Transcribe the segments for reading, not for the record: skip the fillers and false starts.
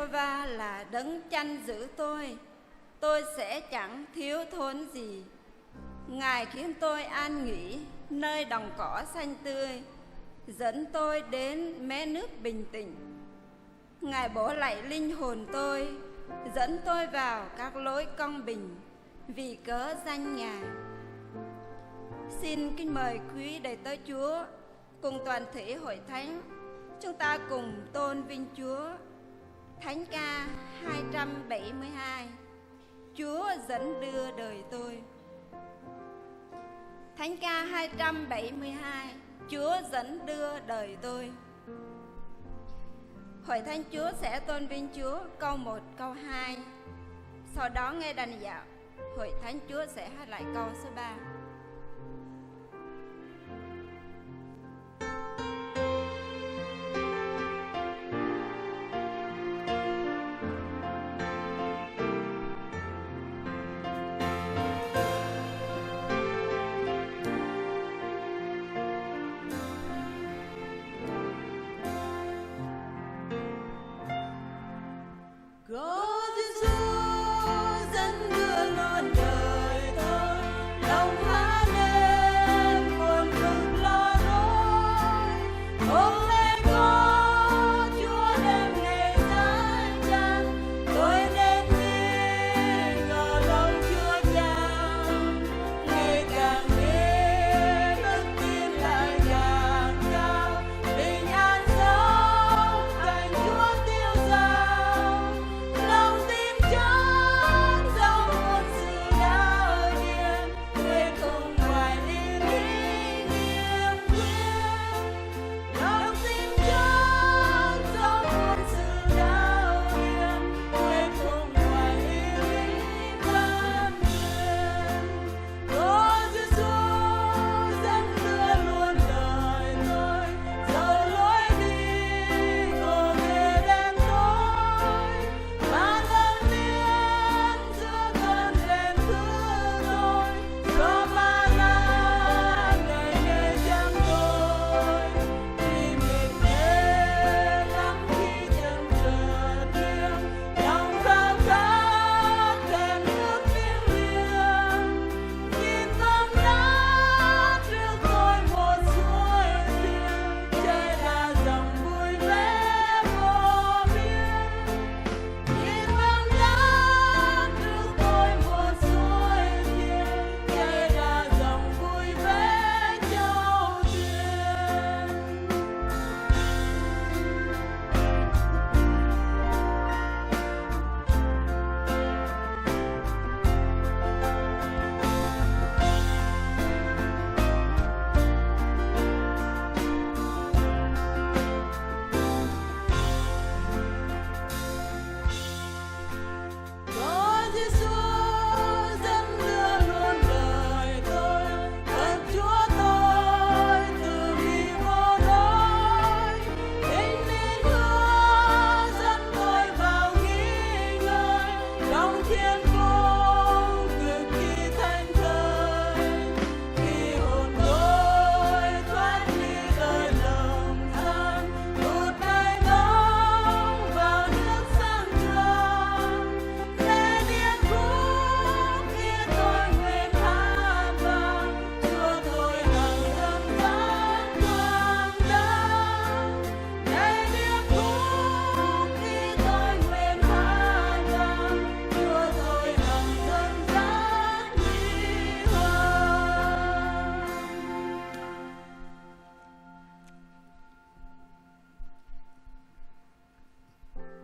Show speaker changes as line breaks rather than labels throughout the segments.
Giê-hô-va là đấng chăn giữ tôi sẽ chẳng thiếu thốn gì. Ngài khiến tôi an nghỉ nơi đồng cỏ xanh tươi, dẫn tôi đến mé nước bình tĩnh. Ngài bổ lạy linh hồn tôi, dẫn tôi vào các lối công bình vì cớ danh Ngài. Xin kính mời quý đầy tớ Chúa cùng toàn thể hội thánh, chúng ta cùng tôn vinh Chúa. Thánh ca 272, Chúa dẫn đưa đời tôi. Thánh ca 272, Chúa dẫn đưa đời tôi. Hội thánh Chúa sẽ tôn vinh Chúa câu 1, câu 2. Sau đó nghe đàn dạo, hội thánh Chúa sẽ hát lại câu số 3.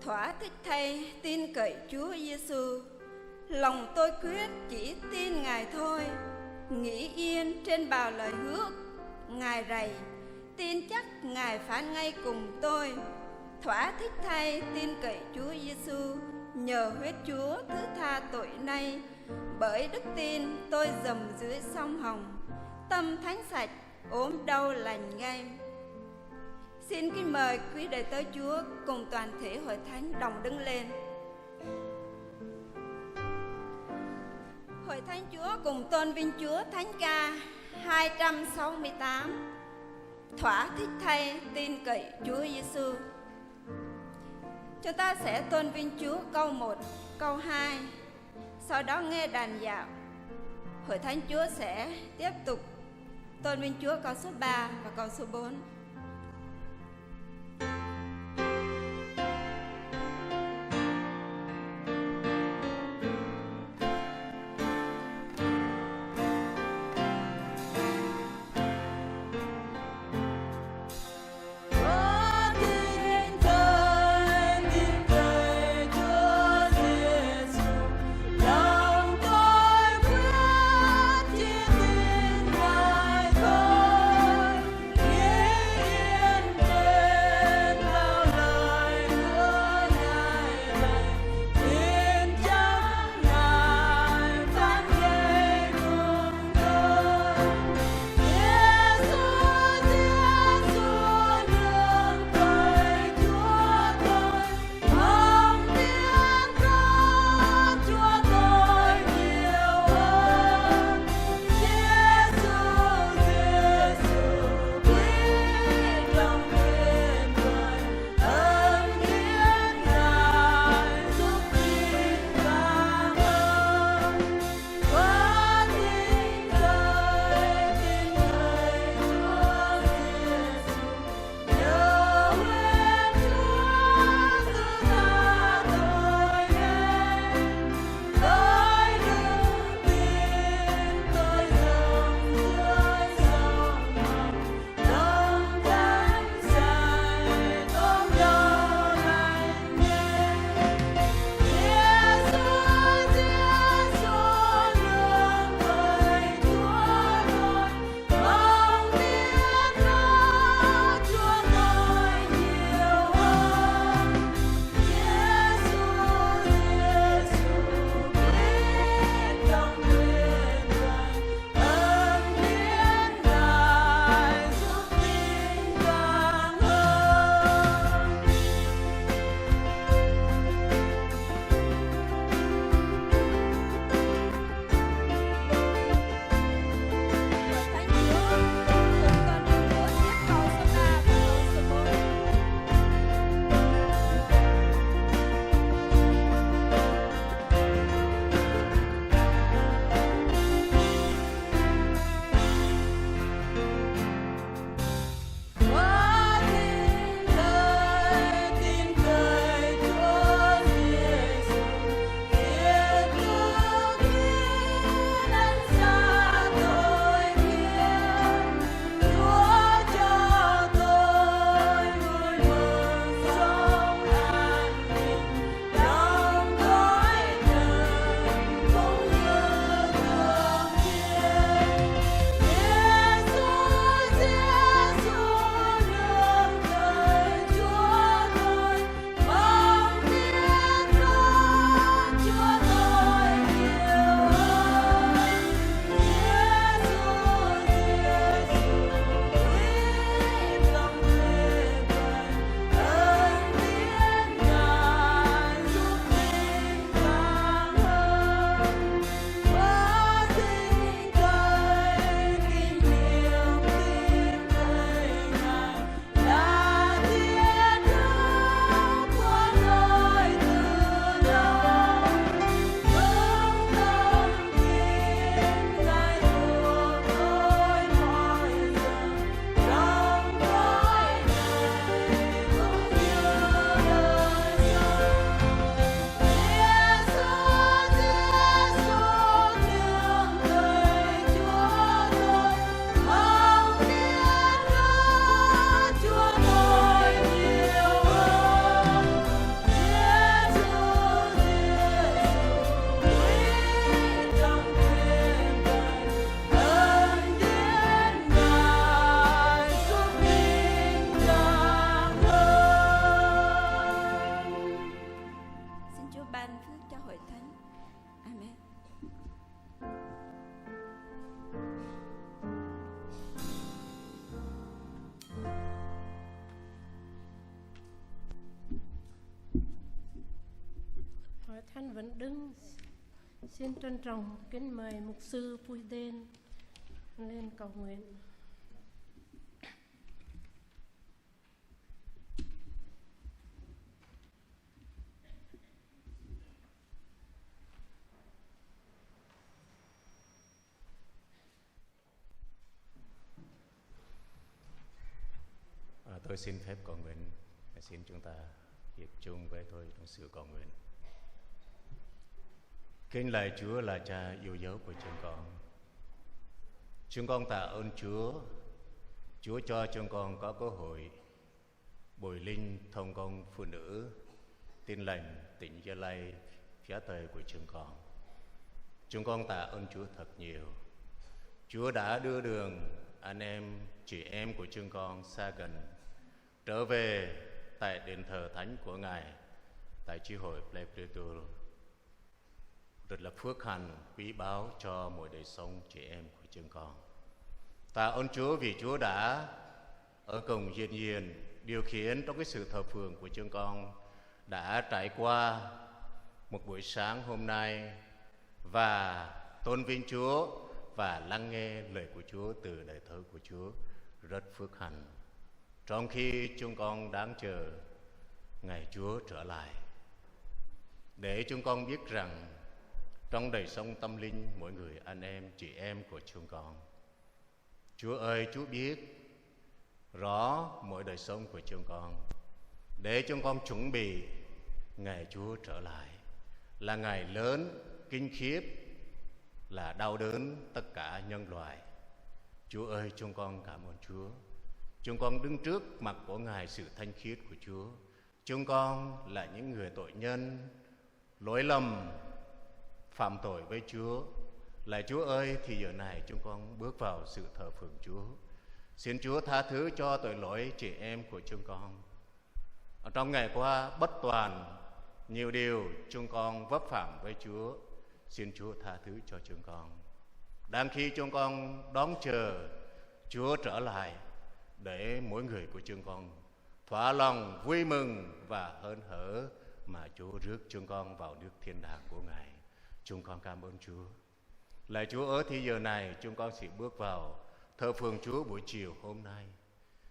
Thỏa thích thay tin cậy Chúa Giêsu, lòng tôi quyết chỉ tin Ngài thôi. Nghĩ yên trên bào lời hứa Ngài rầy, tin chắc Ngài phán ngay cùng tôi. Thỏa thích thay tin cậy Chúa Giêsu, nhờ huyết Chúa thứ tha tội nay. Bởi đức tin tôi dầm dưới sông Hồng, tâm thánh sạch ốm đau lành ngay. Xin kính mời quý đầy tớ Chúa cùng toàn thể hội thánh đồng đứng lên. Hội thánh Chúa cùng tôn vinh Chúa thánh ca 268. Thỏa thích thay tin cậy Chúa Giêsu. Chúng ta sẽ tôn vinh Chúa câu 1, câu 2. Sau đó nghe đàn dạo. Hội thánh Chúa sẽ tiếp tục tôn vinh Chúa câu số 3 và câu số 4.
Khanh vẫn đứng. Xin trân trọng kính mời mục sư Pui Đen lên cầu nguyện.
Tôi xin phép cầu nguyện. Xin chúng ta hiệp chung với tôi trong sự cầu nguyện. Kính lạy Chúa là Cha yêu dấu của chúng con. Chúng con tạ ơn Chúa. Chúa cho chúng con có cơ hội bồi linh thông công phụ nữ Tin Lành tỉnh Gia Lai phía Tây của chúng con. Chúng con tạ ơn Chúa thật nhiều. Chúa đã đưa đường anh em, chị em của chúng con xa gần trở về tại đền thờ thánh của Ngài tại chi hội Pleipetur. Rất là phước hạnh quý báu cho mỗi đời sống chị em của chúng con. Tạ ơn Chúa vì Chúa đã ở cùng Diên Diên điều khiển trong cái sự thờ phượng của chúng con đã trải qua một buổi sáng hôm nay và tôn vinh Chúa và lắng nghe lời của Chúa từ lời thơ của Chúa rất phước hạnh. Trong khi chúng con đang chờ ngày Chúa trở lại, để chúng con biết rằng trong đời sống tâm linh mỗi người anh em chị em của chúng con, Chúa ơi, Chúa biết rõ mỗi đời sống của chúng con, để chúng con chuẩn bị ngày Chúa trở lại là ngày lớn kinh khiếp, là đau đớn tất cả nhân loại. Chúa ơi, chúng con cảm ơn Chúa. Chúng con đứng trước mặt của Ngài sự thanh khiết của Chúa. Chúng con là những người tội nhân lỗi lầm phạm tội với Chúa. Lạy Chúa ơi, thì giờ này chúng con bước vào sự thờ phượng Chúa. Xin Chúa tha thứ cho tội lỗi chị em của chúng con. Ở trong ngày qua bất toàn, nhiều điều chúng con vấp phạm với Chúa. Xin Chúa tha thứ cho chúng con. Đang khi chúng con đón chờ Chúa trở lại, để mỗi người của chúng con thỏa lòng vui mừng và hớn hở mà Chúa rước chúng con vào nước thiên đàng của Ngài. Chúng con cảm ơn Chúa. Lạy Chúa, ở thì giờ này chúng con sẽ bước vào thờ phượng Chúa buổi chiều hôm nay.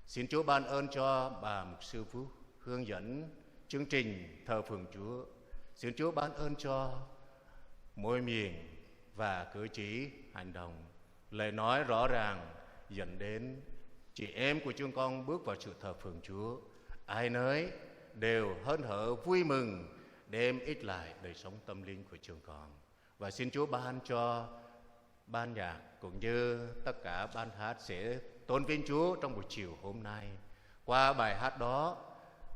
Xin Chúa ban ơn cho bà mục sư Phúc hướng dẫn chương trình thờ phượng Chúa. Xin Chúa ban ơn cho môi miệng và cử chỉ hành động, lời nói rõ ràng dẫn đến chị em của chúng con bước vào sự thờ phượng Chúa. Ai nấy đều hớn hở vui mừng đem ít lại đời sống tâm linh của chúng con. Và xin Chúa ban cho ban nhạc cũng như tất cả ban hát sẽ tôn vinh Chúa trong buổi chiều hôm nay. Qua bài hát đó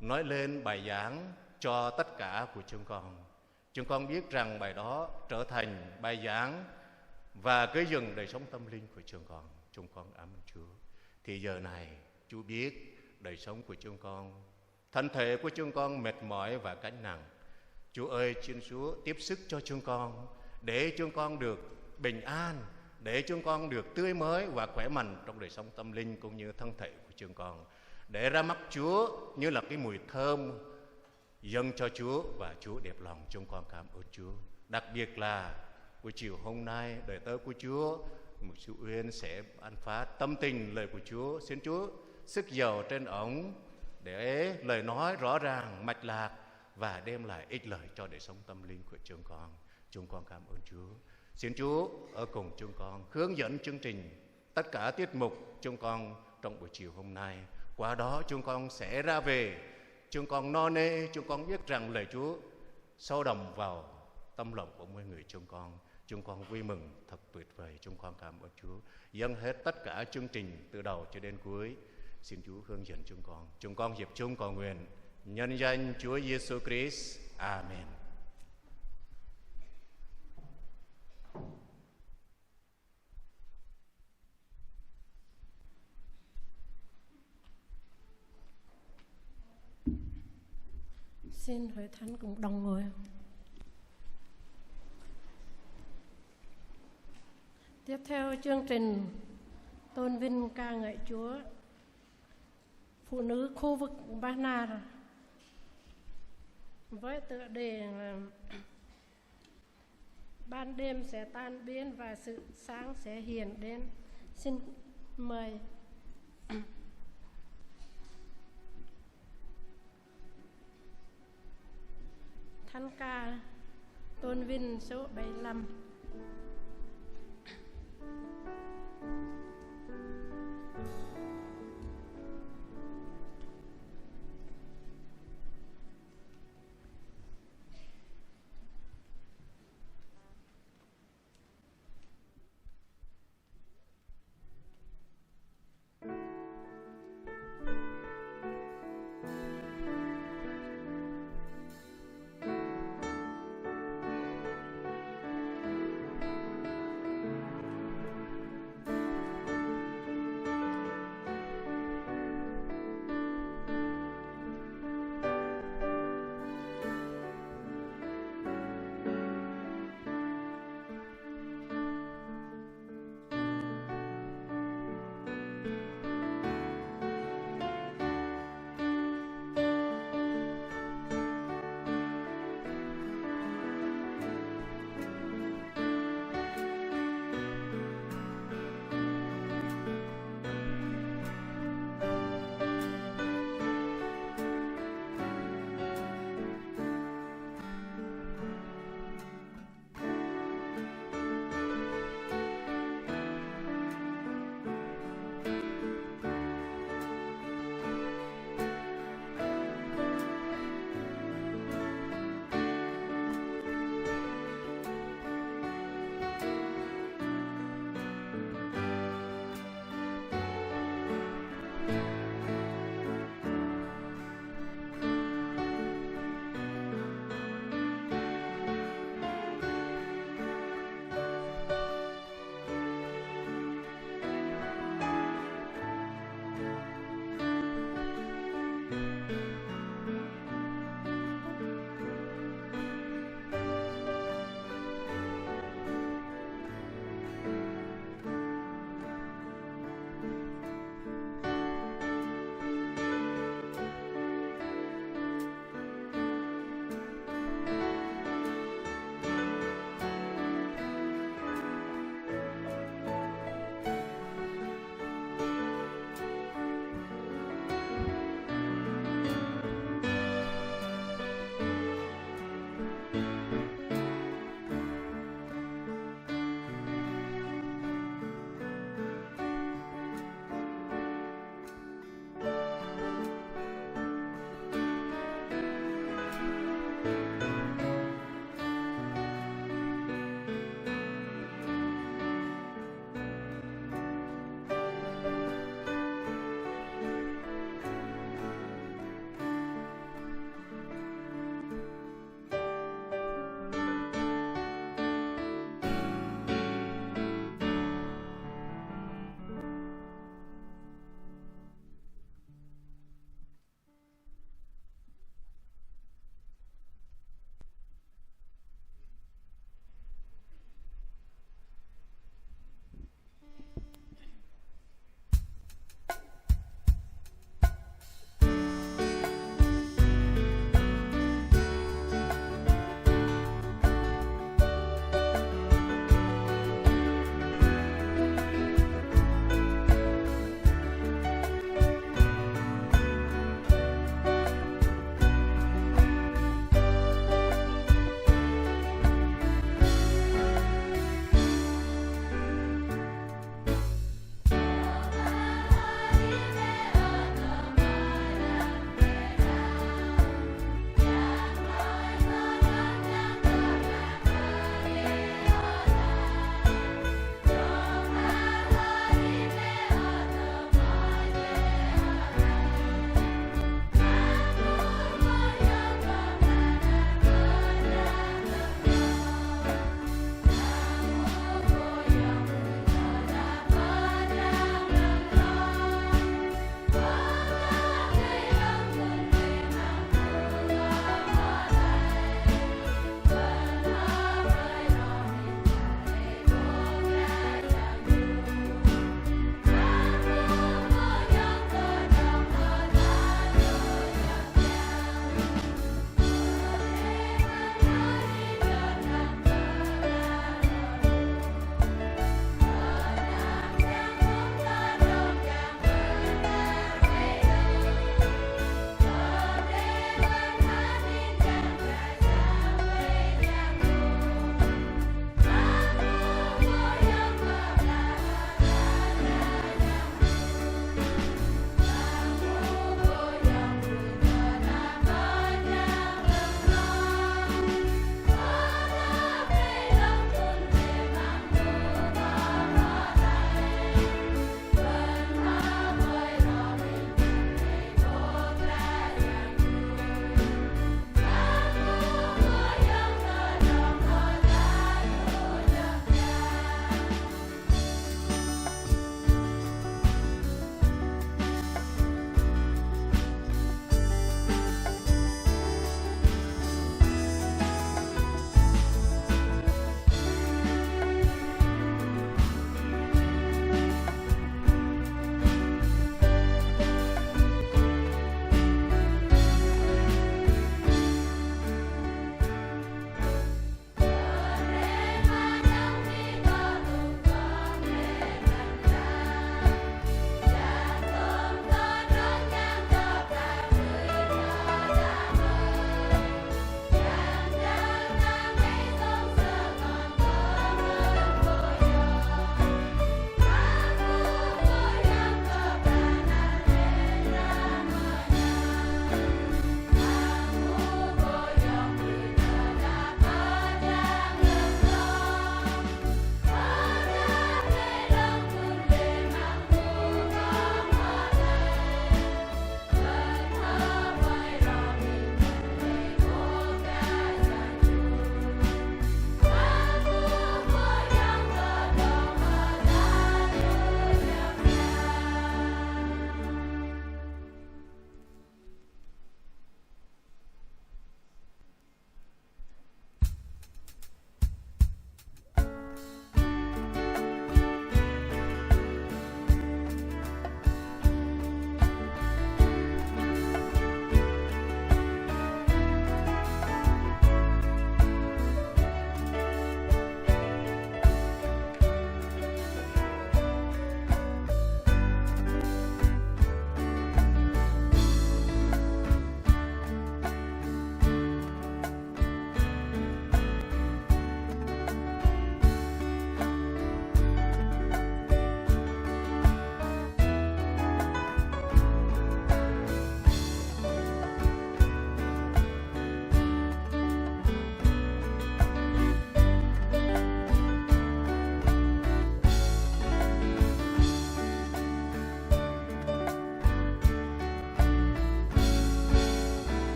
nói lên bài giảng cho tất cả của chúng con. Chúng con biết rằng bài đó trở thành bài giảng và cái dừng đời sống tâm linh của chúng con. Chúng con cảm ơn Chúa. Thì giờ này Chúa biết đời sống của chúng con, thân thể của chúng con mệt mỏi và gánh nặng. Chúa ơi, xin Chúa tiếp sức cho chúng con, để chúng con được bình an, để chúng con được tươi mới và khỏe mạnh trong đời sống tâm linh cũng như thân thể của chúng con, để ra mắt Chúa như là cái mùi thơm dâng cho Chúa và Chúa đẹp lòng. Chúng con cảm ơn Chúa. Đặc biệt là buổi chiều hôm nay, đời tớ của Chúa Mục sư Uyên sẽ ban phát tâm tình lời của Chúa. Xin Chúa sức dầu trên ống để lời nói rõ ràng, mạch lạc và đem lại ích lợi cho đời sống tâm linh của chúng con. Chúng con cảm ơn Chúa. Xin Chúa ở cùng chúng con, hướng dẫn chương trình tất cả tiết mục chúng con trong buổi chiều hôm nay. Qua đó chúng con sẽ ra về, chúng con no nê, chúng con biết rằng lời Chúa sâu đậm vào tâm lòng của mỗi người chúng con. Chúng con vui mừng thật tuyệt vời. Chúng con cảm ơn Chúa. Dâng hết tất cả chương trình từ đầu cho đến cuối. Xin Chúa hướng dẫn chúng con. Chúng con hiệp chung cầu nguyện nhân danh Chúa Giêsu Christ. Amen.
Xin hội thánh cùng đồng ngồi. Tiếp theo chương trình tôn vinh ca ngợi Chúa, phụ nữ khu vực Ba Na với tựa đề là ban đêm sẽ tan biến và sự sáng sẽ hiện đến. Xin mời thánh ca tôn vinh số 75.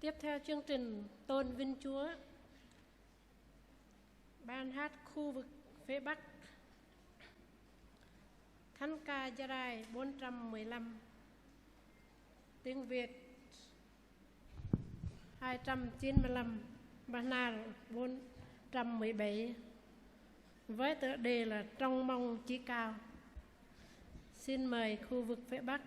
Tiếp theo chương trình tôn vinh Chúa, ban hát khu vực phía Bắc, thánh ca Gia Rai 415, tiếng Việt 295, Ba Na 417, với tựa đề là Trong mong chí cao. Xin mời khu vực phía Bắc.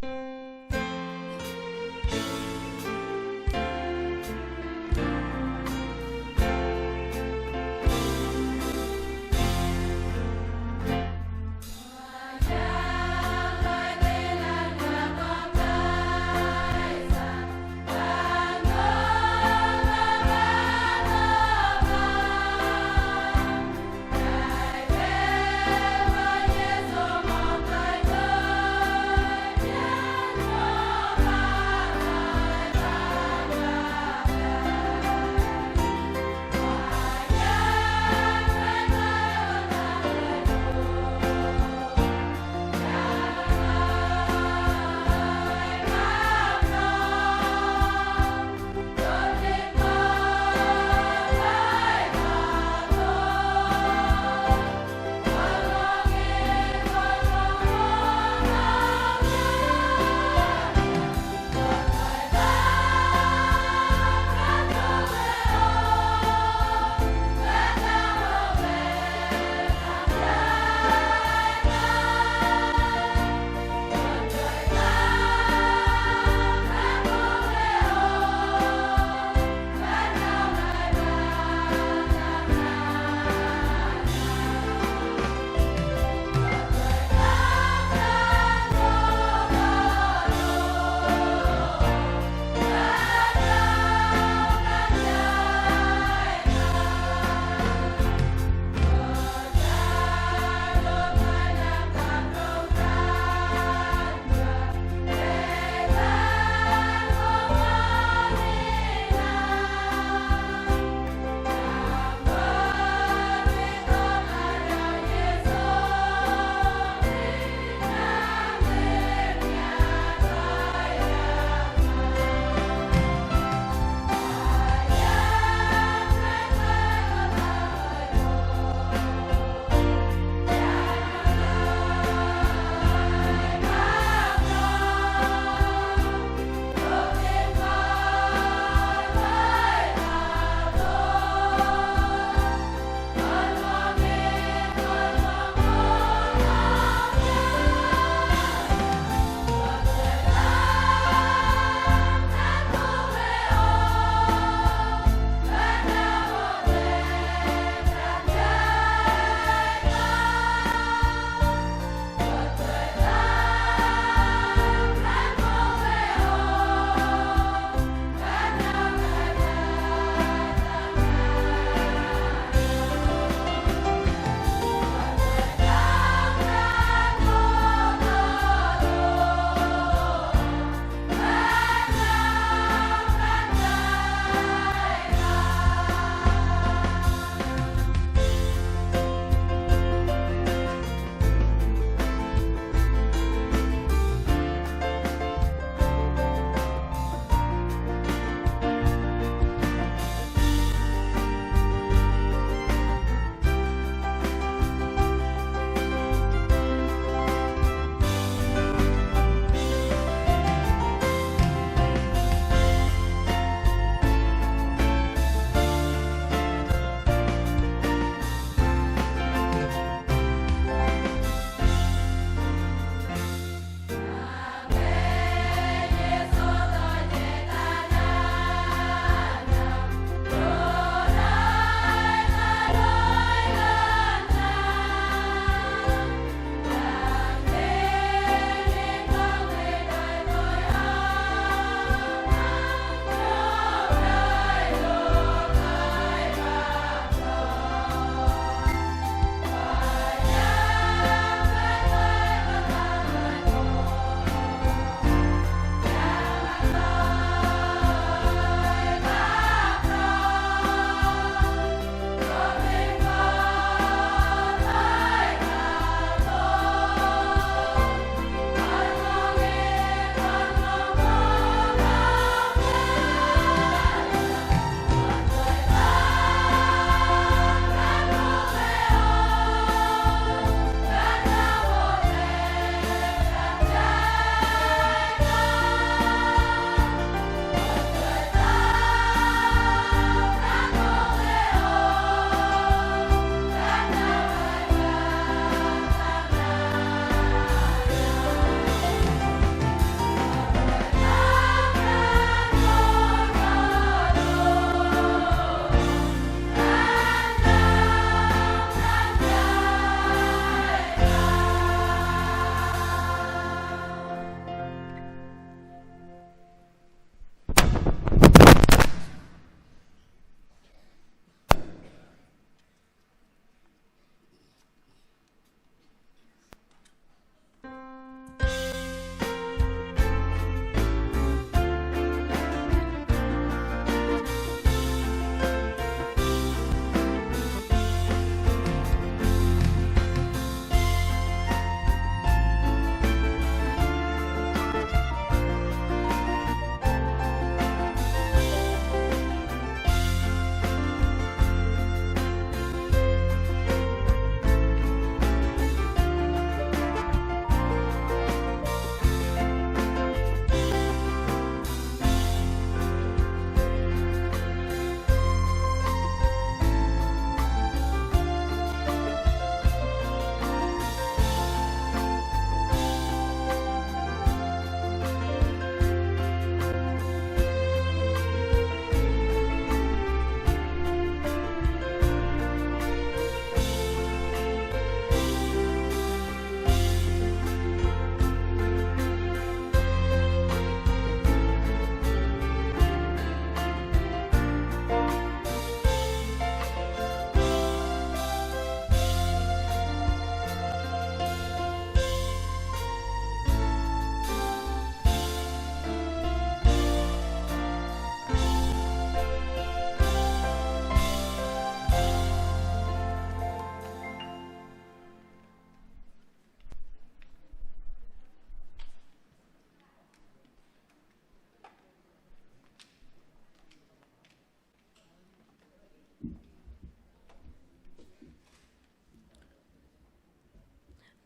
Hãy subscribe cho kênh Ghiền Mì Gõ để không bỏ lỡ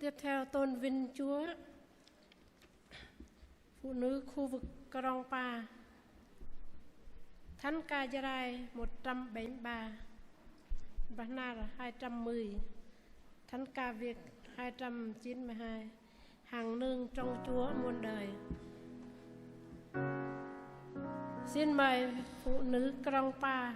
Tiếp theo tôn vinh Chúa phụ nữ khu vực Krongpa, Thánh Ca Gia Rai 173, Bana là 210, Thánh Ca Việt 292, Hằng nương trong Chúa muôn đời. Xin mời phụ nữ Krongpa.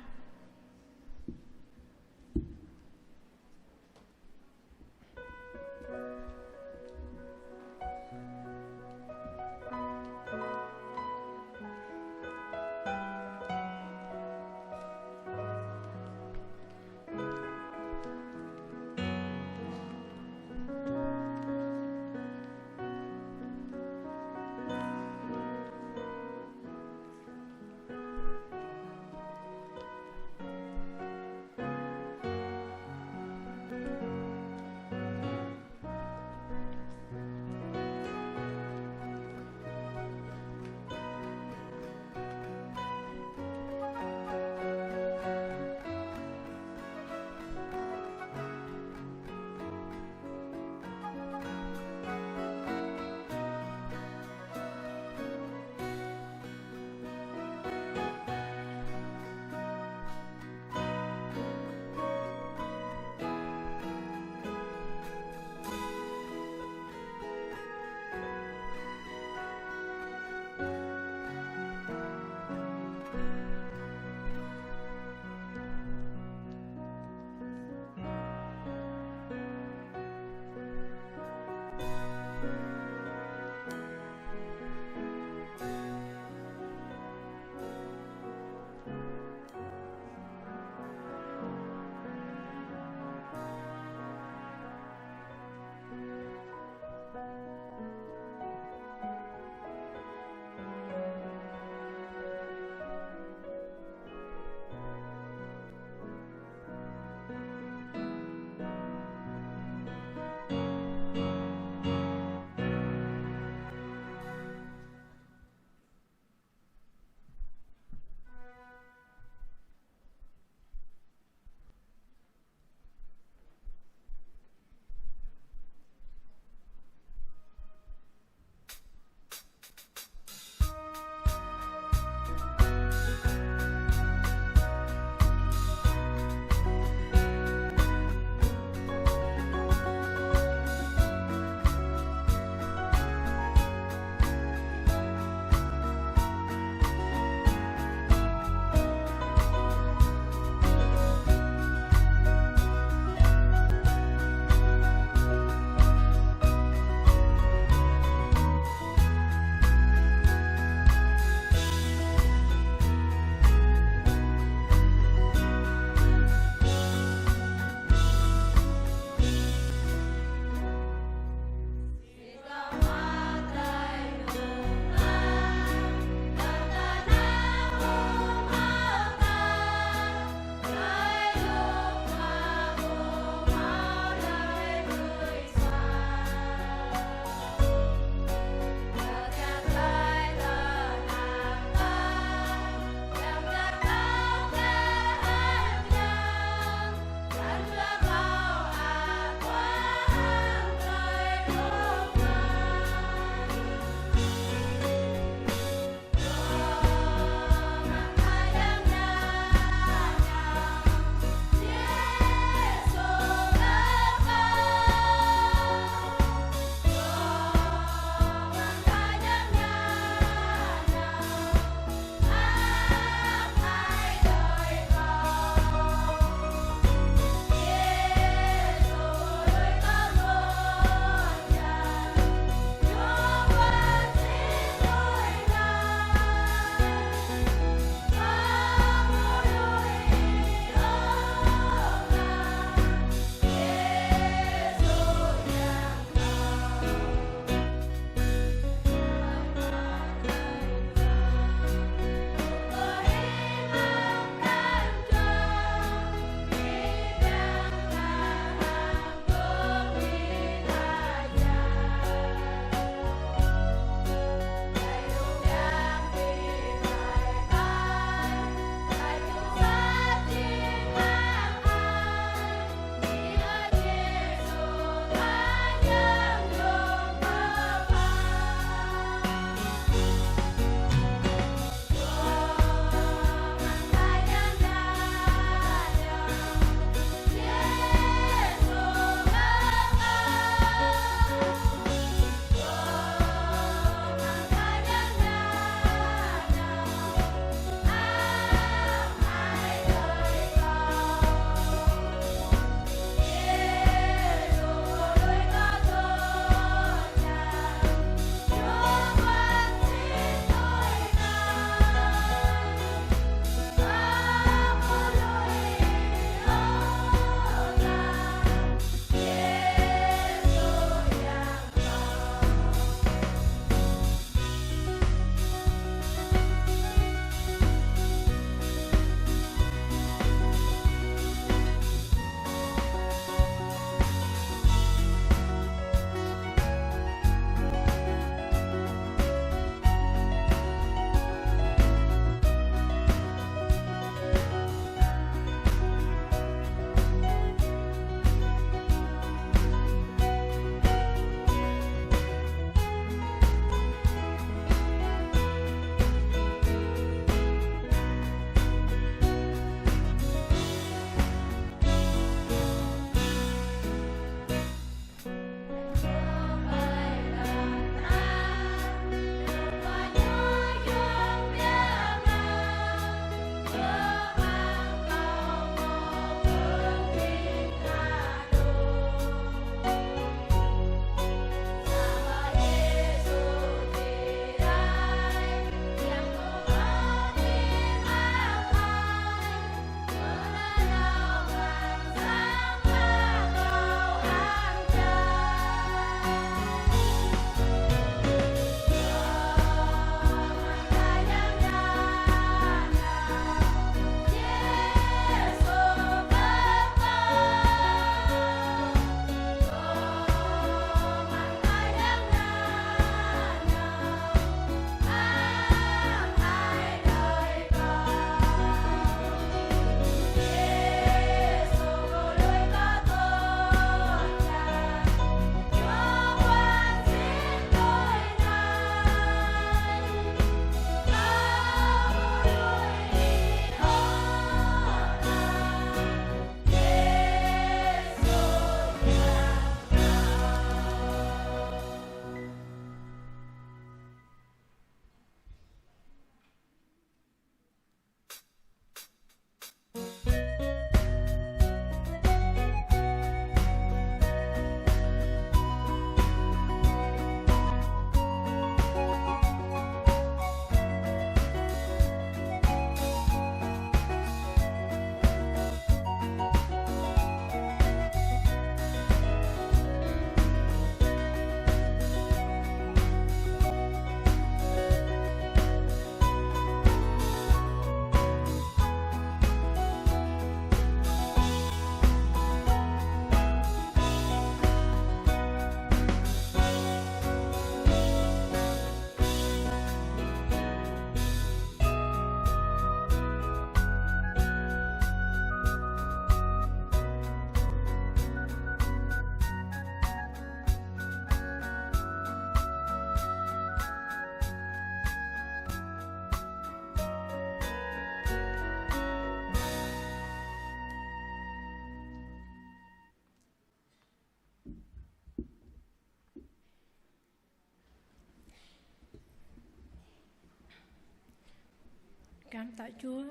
Cảm tạ Chúa,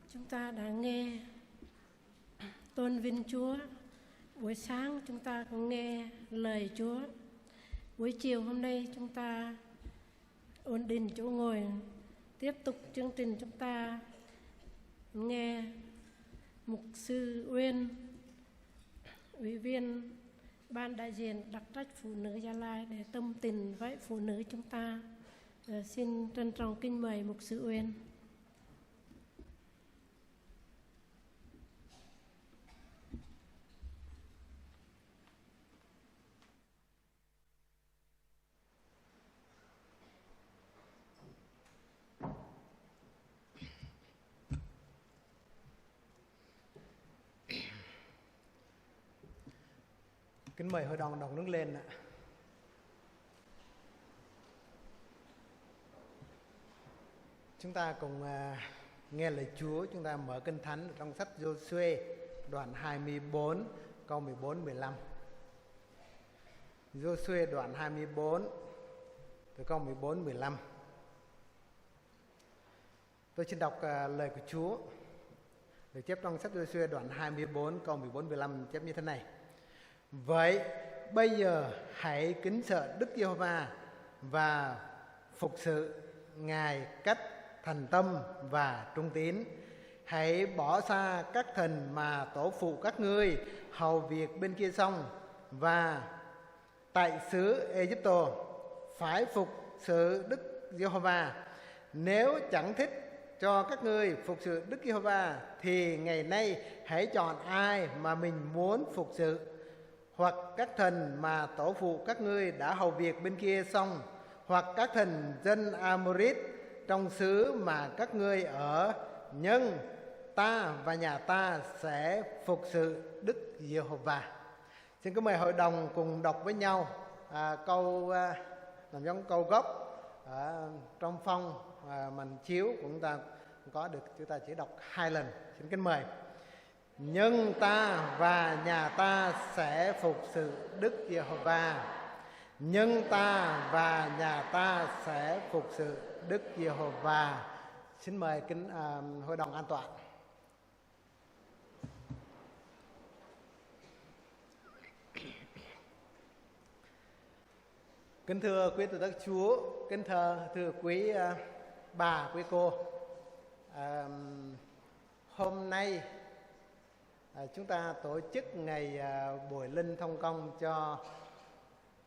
chúng ta đã nghe tôn vinh Chúa. Buổi sáng chúng ta cũng nghe lời Chúa. Buổi chiều hôm nay chúng ta ổn định chỗ ngồi, tiếp tục chương trình. Chúng ta nghe mục sư Uyên, ủy viên ban đại diện đặc trách phụ nữ Gia Lai, để tâm tình với phụ nữ chúng ta. Xin trân trọng kính mời mục sư Uyên.
Kính mời hội đồng đứng lên ạ. Chúng ta cùng nghe lời Chúa. Chúng ta mở Kinh Thánh trong sách Giô-suê đoạn 24 câu 14-15. Giô-suê đoạn 24 từ câu 14-15. Tôi xin đọc lời của Chúa được chép trong sách Giô-suê đoạn 24 câu 14-15, chép như thế này: Vậy bây giờ hãy kính sợ Đức Giê-hô-va và phục sự Ngài cách thành tâm và trung tín. Hãy bỏ xa các thần mà tổ phụ các ngươi hầu việc bên kia sông, và tại xứ Ê-díp-tô phải phục sự Đức Giê-hô-va. Nếu chẳng thích cho các ngươi phục sự Đức Giê-hô-va, thì ngày nay hãy chọn ai mà mình muốn phục sự, hoặc các thần mà tổ phụ các ngươi đã hầu việc bên kia sông, hoặc các thần dân Amorit trong xứ mà các ngươi ở, nhưng ta và nhà ta sẽ phục sự Đức Giê-hô-va. Xin kính mời hội đồng cùng đọc với nhau câu làm giống câu gốc ở trong phong màn chiếu của chúng ta có được. Chúng ta chỉ đọc 2 lần. Xin kính mời. Nhưng ta và nhà ta sẽ phục sự Đức Giê-hô-va. Nhưng ta và nhà ta sẽ phục sự Đức Giê-hô-va. Xin mời kính hội đồng an toàn. Kính thưa quý tử đức Chúa, kính thưa quý bà, quý cô, hôm nay chúng ta tổ chức ngày buổi linh thông công cho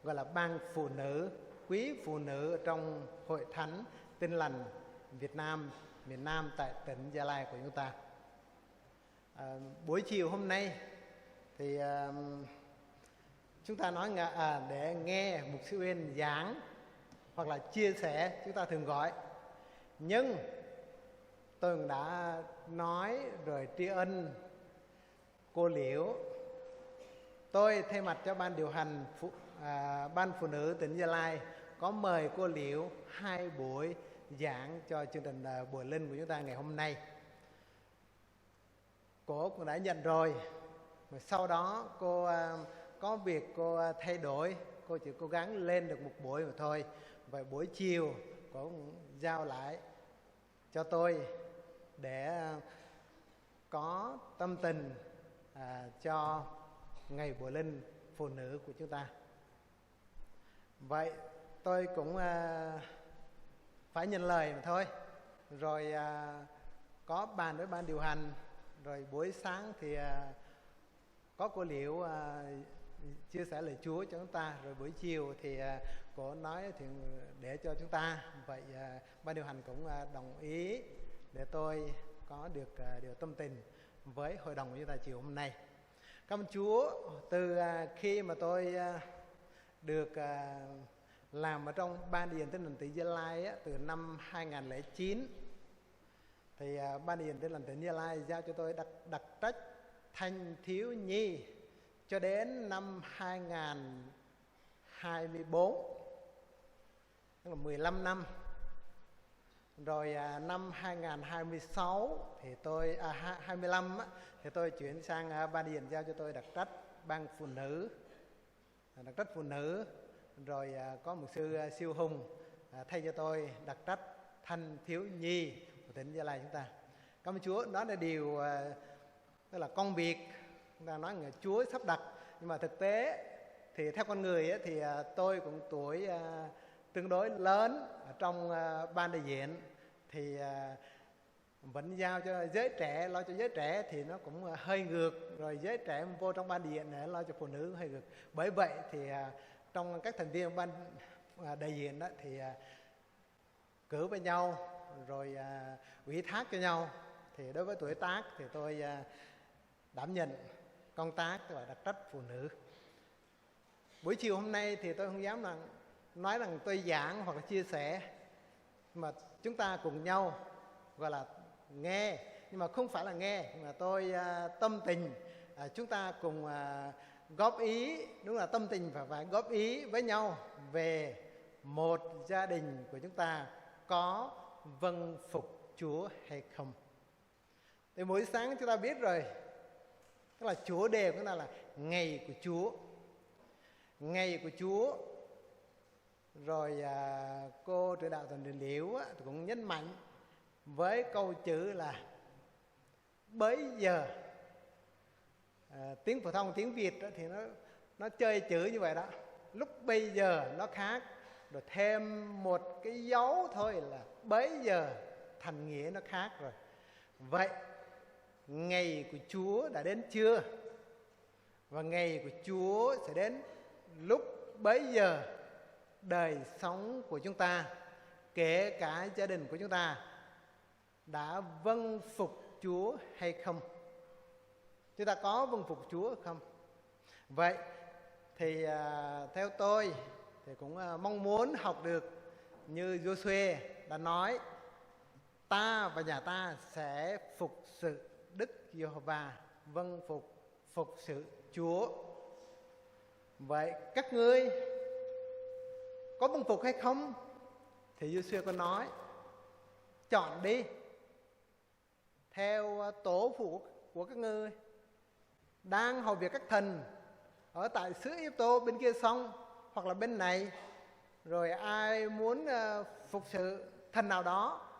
gọi là ban phụ nữ, quý phụ nữ trong hội thánh Tin Lành Việt Nam, miền Nam tại tỉnh Gia Lai của chúng ta. Buổi chiều hôm nay thì chúng ta nói để nghe mục sư Uyên giảng hoặc là chia sẻ, chúng ta thường gọi. Nhưng tôi cũng đã nói rồi tri ân cô Liễu. Tôi thay mặt cho ban điều hành ban phụ nữ tỉnh Gia Lai có mời cô Liễu 2 buổi giảng cho chương trình buổi linh của chúng ta ngày hôm nay. Cô cũng đã nhận rồi, mà sau đó cô có việc cô thay đổi, cô chỉ cố gắng lên được 1 buổi mà thôi. Vậy buổi chiều cô cũng giao lại cho tôi để có tâm tình cho ngày buổi linh phụ nữ của chúng ta. Vậy tôi cũng phải nhận lời mà thôi. Rồi có bàn với ban điều hành. Rồi buổi sáng thì có cô Liễu chia sẻ lời Chúa cho chúng ta. Rồi buổi chiều thì cô nói thì để cho chúng ta. Vậy ban điều hành cũng đồng ý để tôi có được điều tâm tình với hội đồng của chúng ta chiều hôm nay. Cảm ơn Chúa, từ khi mà tôi được làm ở trong ban điều hành Tin Lành tỉnh Gia Lai từ năm 2009, thì ban điều hành Tin Lành tỉnh Gia Lai giao cho tôi đặc trách thanh thiếu nhi cho đến năm 2024, tức là 15 năm. Rồi năm 2026 thì tôi 25 thì tôi chuyển sang ban điều hành giao cho tôi đặc trách ban phụ nữ, đặc trách phụ nữ. Rồi có một sư Siêu Hùng thay cho tôi đặc trách thanh thiếu nhi. tỉnh Gia Lai chúng ta. Cảm ơn Chúa, đó là điều tức là công việc chúng ta nói là Chúa sắp đặt. Nhưng mà thực tế thì theo con người ấy, thì tôi cũng tuổi tương đối lớn ở trong ban đại diện, thì vẫn giao cho giới trẻ, lo cho giới trẻ thì nó cũng hơi ngược, rồi giới trẻ vô trong ban đại diện để lo cho phụ nữ hơi ngược. Bởi vậy thì trong các thành viên ban đại diện đó thì cử với nhau, rồi ủy thác cho nhau. Thì đối với tuổi tác thì tôi đảm nhận công tác tức là đặc trách phụ nữ. Buổi chiều hôm nay thì tôi không dám nói rằng tôi giảng hoặc là chia sẻ, mà chúng ta cùng nhau gọi là nghe, nhưng mà không phải là nghe, mà tôi tâm tình chúng ta cùng góp ý, đúng là tâm tình phải góp ý với nhau về một gia đình của chúng ta có vâng phục Chúa hay không. Thì mỗi sáng chúng ta biết rồi, tức là chủ đề của chúng ta là ngày của Chúa. Ngày của Chúa. Rồi cô trợ đạo Thần Đình Liễu cũng nhấn mạnh với câu chữ là bấy giờ. Tiếng phổ thông, tiếng Việt thì nó chơi chữ như vậy đó. Lúc bây giờ nó khác, rồi thêm một cái dấu thôi là bấy giờ, thành nghĩa nó khác rồi. Vậy ngày của Chúa đã đến chưa? Và ngày của Chúa sẽ đến lúc bấy giờ đời sống của chúng ta, kể cả gia đình của chúng ta, đã vâng phục Chúa hay không? Chúng ta có vâng phục Chúa không? Vậy thì theo tôi thì cũng mong muốn học được như Giô-suê đã nói, ta và nhà ta sẽ phục sự Đức Giê-hô-va, vâng phục sự Chúa. Vậy các ngươi có vâng phục hay không? Thì Giô-suê có nói, chọn đi theo tổ phụ của các ngươi đang hầu việc các thần ở tại xứ Ê-tô bên kia sông hoặc là bên này. Rồi ai muốn phục sự thần nào đó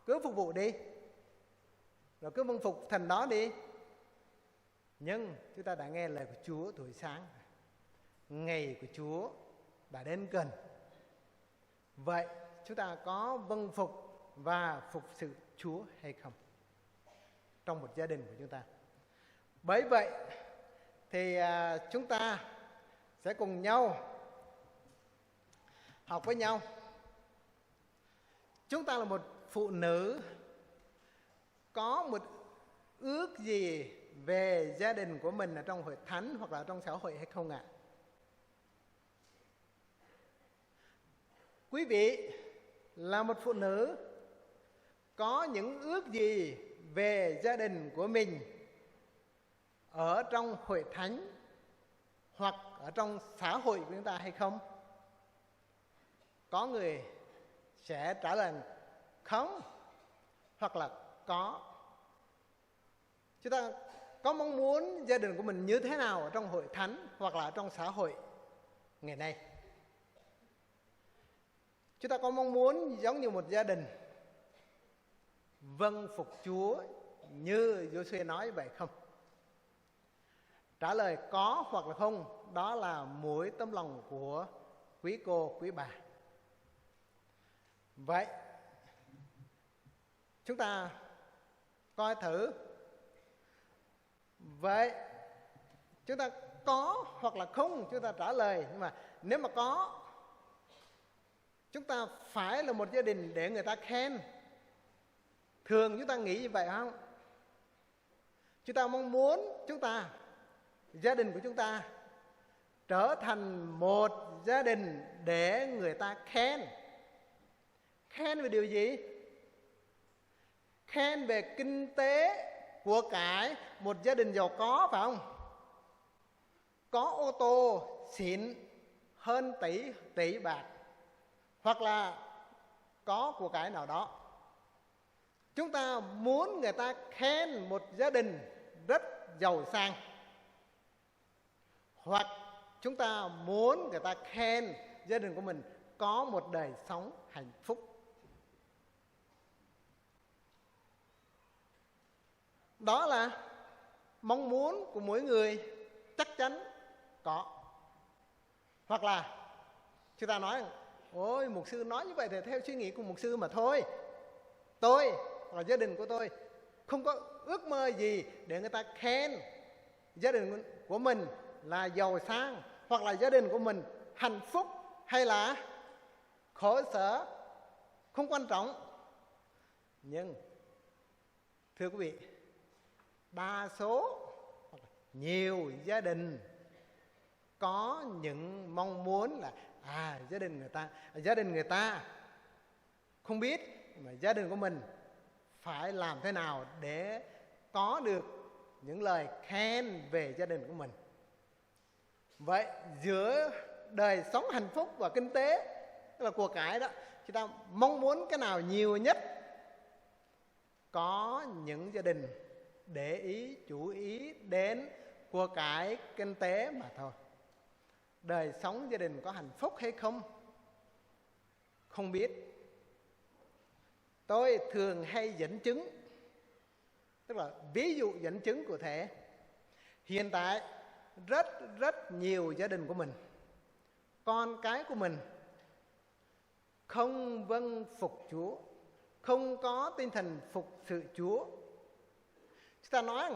cứ phục vụ đi, rồi cứ vâng phục thần đó đi. Nhưng chúng ta đã nghe lời của Chúa buổi sáng, ngày của Chúa đã đến gần. Vậy chúng ta có vâng phục và phục sự Chúa hay không trong một gia đình của chúng ta? Bởi vậy thì chúng ta sẽ cùng nhau học với nhau. Chúng ta là một phụ nữ, có một ước gì về gia đình của mình ở trong hội thánh hoặc là trong xã hội hay không ạ? Quý vị là một phụ nữ, có những ước gì về gia đình của mình ở trong hội thánh hoặc ở trong xã hội của chúng ta hay không? Có người sẽ trả lời không, hoặc là có. Chúng ta có mong muốn gia đình của mình như thế nào ở trong hội thánh hoặc là trong xã hội ngày nay? Chúng ta có mong muốn giống như một gia đình vâng phục Chúa như Giô-suê nói vậy không? Trả lời có hoặc là không, đó là mỗi tấm lòng của quý cô, quý bà. Vậy chúng ta coi thử. Vậy chúng ta có hoặc là không, chúng ta trả lời. Nhưng mà nếu mà có, chúng ta phải là một gia đình để người ta khen. Thường chúng ta nghĩ như vậy không? Chúng ta mong muốn chúng ta, gia đình của chúng ta trở thành một gia đình để người ta khen. Khen về điều gì? Khen về kinh tế của cải, một gia đình giàu có, phải không? Có ô tô xịn hơn tỷ bạc, hoặc là có của cải nào đó. Chúng ta muốn người ta khen một gia đình rất giàu sang, hoặc chúng ta muốn người ta khen gia đình của mình có một đời sống hạnh phúc. Đó là mong muốn của mỗi người, chắc chắn có. Hoặc là chúng ta nói, ôi mục sư nói như vậy thì theo suy nghĩ của mục sư mà thôi. Tôi hoặc là gia đình của tôi không có ước mơ gì để người ta khen gia đình của mình là giàu sang, hoặc là gia đình của mình hạnh phúc hay là khổ sở, không quan trọng. Nhưng thưa quý vị, đa số nhiều gia đình có những mong muốn là gia đình người ta không biết mà gia đình của mình phải làm thế nào để có được những lời khen về gia đình của mình. Vậy giữa đời sống hạnh phúc và kinh tế, tức là của cải đó, chúng ta mong muốn cái nào nhiều nhất? Có những gia đình để ý, chú ý đến của cải kinh tế mà thôi. Đời sống gia đình có hạnh phúc hay không, không biết. Tôi thường hay dẫn chứng, tức là ví dụ dẫn chứng cụ thể. Hiện tại rất nhiều gia đình của mình, con cái của mình không vâng phục Chúa, không có tinh thần phục sự Chúa. Chúng ta nói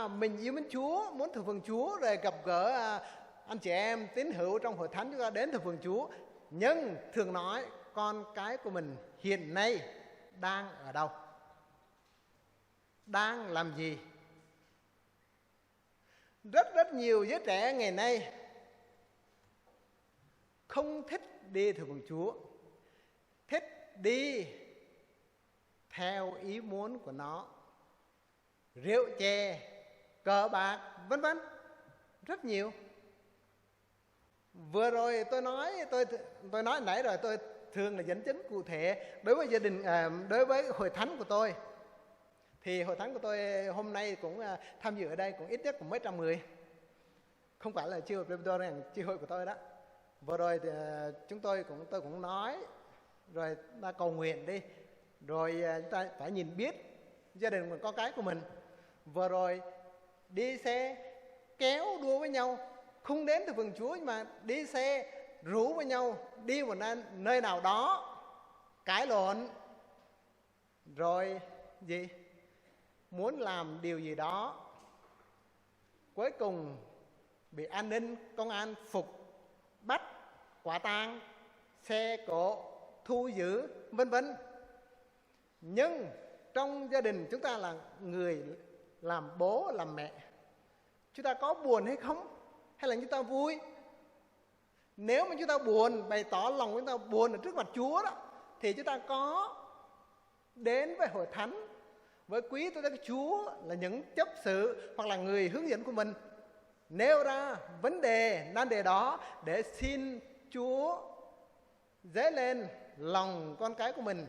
mình yêu mến Chúa, muốn thờ phượng Chúa, rồi gặp gỡ anh chị em tín hữu trong hội thánh, chúng ta đến thờ phượng Chúa. Nhưng thường nói con cái của mình hiện nay đang ở đâu, đang làm gì? Rất nhiều giới trẻ ngày nay không thích đi thờ phượng Chúa, thích đi theo ý muốn của nó, rượu chè, cờ bạc, vân vân, rất nhiều. Vừa rồi tôi nói nãy rồi, tôi thường là dẫn chứng cụ thể đối với gia đình, đối với hội thánh của tôi. Thì hội thánh của tôi hôm nay cũng tham dự ở đây cũng ít nhất cũng mấy trăm người, không phải là chi hội Presbyterian, chi hội của tôi đó. Vừa rồi thì tôi cũng nói rồi, ta cầu nguyện đi, rồi chúng ta phải nhìn biết gia đình và con cái của mình. Vừa rồi đi xe kéo đua với nhau, không đến từ vườn Chúa, nhưng mà đi xe rủ với nhau đi một nơi nào đó, cãi lộn, rồi gì muốn làm điều gì đó, cuối cùng bị an ninh công an phục, bắt, quả tang, xe cộ, thu giữ, vân vân. Nhưng trong gia đình chúng ta là người làm bố làm mẹ, chúng ta có buồn hay không, hay là chúng ta vui? Nếu mà chúng ta buồn, bày tỏ lòng chúng ta buồn ở trước mặt Chúa đó, thì chúng ta có đến với hội thánh, với quý tôi Đức Chúa là những chấp sự hoặc là người hướng dẫn của mình, nêu ra vấn đề nan đề đó để xin Chúa dấy lên lòng con cái của mình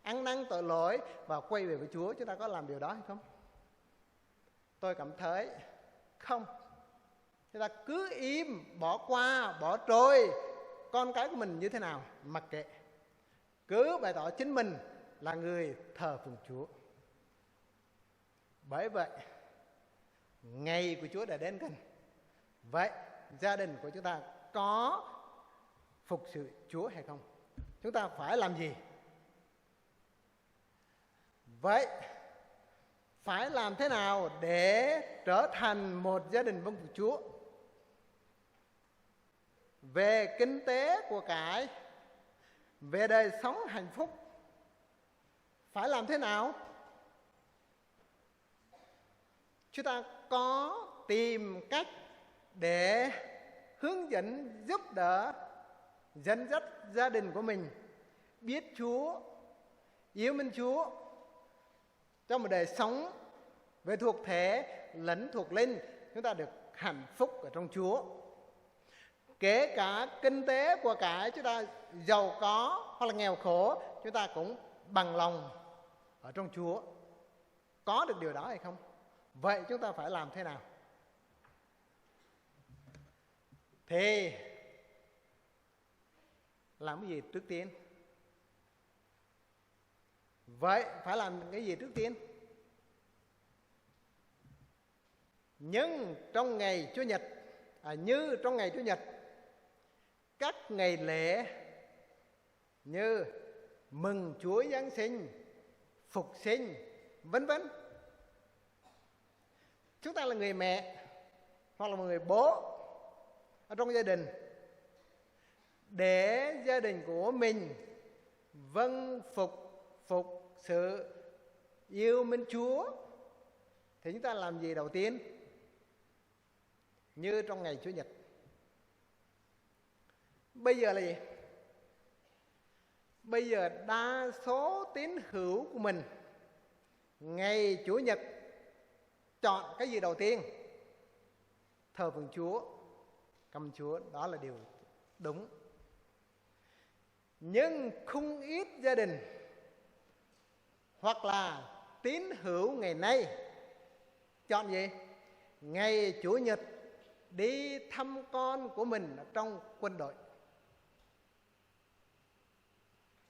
ăn năn tội lỗi và quay về với Chúa. Chúng ta có làm điều đó hay không? Tôi cảm thấy không. Chúng ta cứ im, bỏ qua, bỏ trôi con cái của mình như thế nào, mặc kệ, cứ bày tỏ chính mình là người thờ phượng Chúa. Bởi vậy ngày của Chúa đã đến gần. Vậy gia đình của chúng ta có phục sự Chúa hay không? Chúng ta phải làm gì? Vậy phải làm thế nào để trở thành một gia đình vâng phục Chúa? Về kinh tế của cải, về đời sống hạnh phúc, phải làm thế nào? Chúng ta có tìm cách để hướng dẫn, giúp đỡ, dẫn dắt gia đình của mình biết Chúa, yêu mến Chúa trong một đời sống về thuộc thể lẫn thuộc linh, chúng ta được hạnh phúc ở trong Chúa. Kể cả kinh tế của cải chúng ta giàu có hoặc là nghèo khổ, chúng ta cũng bằng lòng ở trong Chúa. Có được điều đó hay không? Vậy chúng ta phải làm thế nào? Thì làm cái gì trước tiên? Vậy phải làm cái gì trước tiên? Nhưng trong ngày Chúa Nhật, như trong ngày Chúa Nhật, các ngày lễ như mừng Chúa Giáng sinh, phục sinh, vân vân. Chúng ta là người mẹ hoặc là một người bố ở trong gia đình, để gia đình của mình vâng phục sự yêu mến Chúa, thì chúng ta làm gì đầu tiên? Như trong ngày Chúa Nhật. Bây giờ là gì? Bây giờ đa số tín hữu của mình ngày Chủ nhật chọn cái gì đầu tiên? Thờ phượng Chúa, căm Chúa. Đó là điều đúng. Nhưng không ít gia đình hoặc là tín hữu ngày nay chọn gì? Ngày Chủ nhật đi thăm con của mình ở trong quân đội.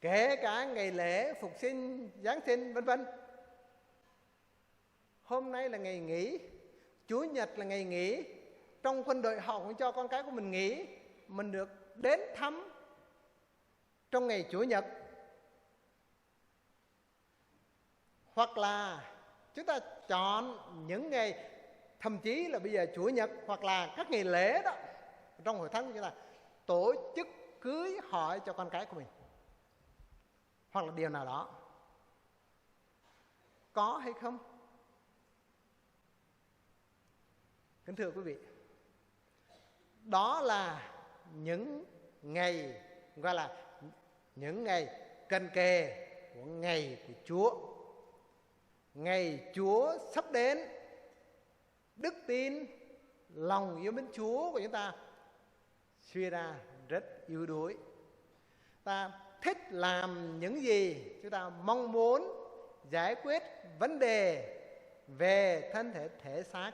Kể cả ngày lễ phục sinh, Giáng sinh, vân vân. Hôm nay là ngày nghỉ, Chủ nhật là ngày nghỉ. Trong quân đội họ cũng cho con cái của mình nghỉ, mình được đến thăm trong ngày Chủ nhật. Hoặc là chúng ta chọn những ngày, thậm chí là bây giờ Chủ nhật hoặc là các ngày lễ đó, trong hội thánh của chúng ta tổ chức cưới hỏi cho con cái của mình, hoặc là điều nào đó. Có hay không? Kính thưa quý vị, đó là những ngày gọi là những ngày cận kề của ngày của Chúa. Ngày Chúa sắp đến, đức tin, lòng yêu mến Chúa của chúng ta suy ra rất yếu đuối. Ta thích làm những gì chúng ta mong muốn giải quyết vấn đề về thân thể, thể xác,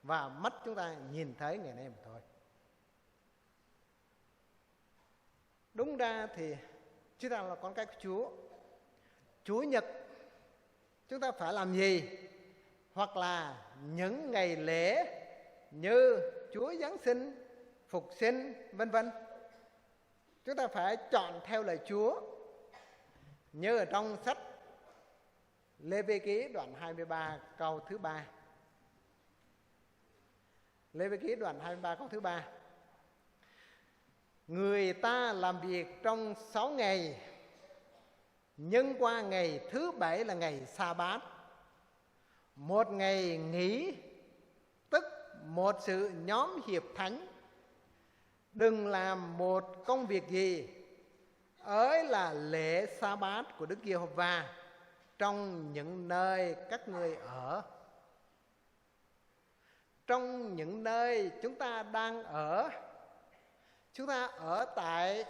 và mắt chúng ta nhìn thấy ngày nay mà thôi. Đúng ra thì chúng ta là con cái của Chúa. Chủ nhật chúng ta phải làm gì? Hoặc là những ngày lễ như Chúa Giáng sinh, phục sinh, vân vân, chúng ta phải chọn theo lời Chúa. Như ở trong sách Lê Vi Ký đoạn 23 câu thứ 3. Lê Vi Ký đoạn 23 câu thứ 3. Người ta làm việc trong 6 ngày, nhưng qua ngày thứ 7 là ngày sa-bát, một ngày nghỉ, tức một sự nhóm hiệp thánh. Đừng làm một công việc gì, ấy là lễ sa-bát của Đức Giê-hô-va trong những nơi các ngươi ở. Trong những nơi chúng ta đang ở, chúng ta ở tại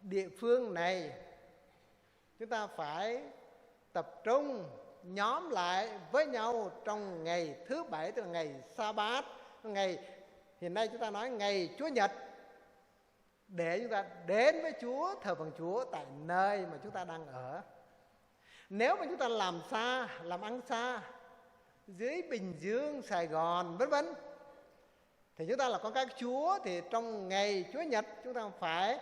địa phương này, chúng ta phải tập trung nhóm lại với nhau trong ngày thứ 7, tức là ngày sa-bát, ngày hiện nay chúng ta nói ngày Chúa Nhật, để chúng ta đến với Chúa, thờ phượng Chúa tại nơi mà chúng ta đang ở. Nếu mà chúng ta làm xa, làm ăn xa, dưới Bình Dương, Sài Gòn, vân vân, thì chúng ta là con cái của Chúa, thì trong ngày Chúa Nhật chúng ta phải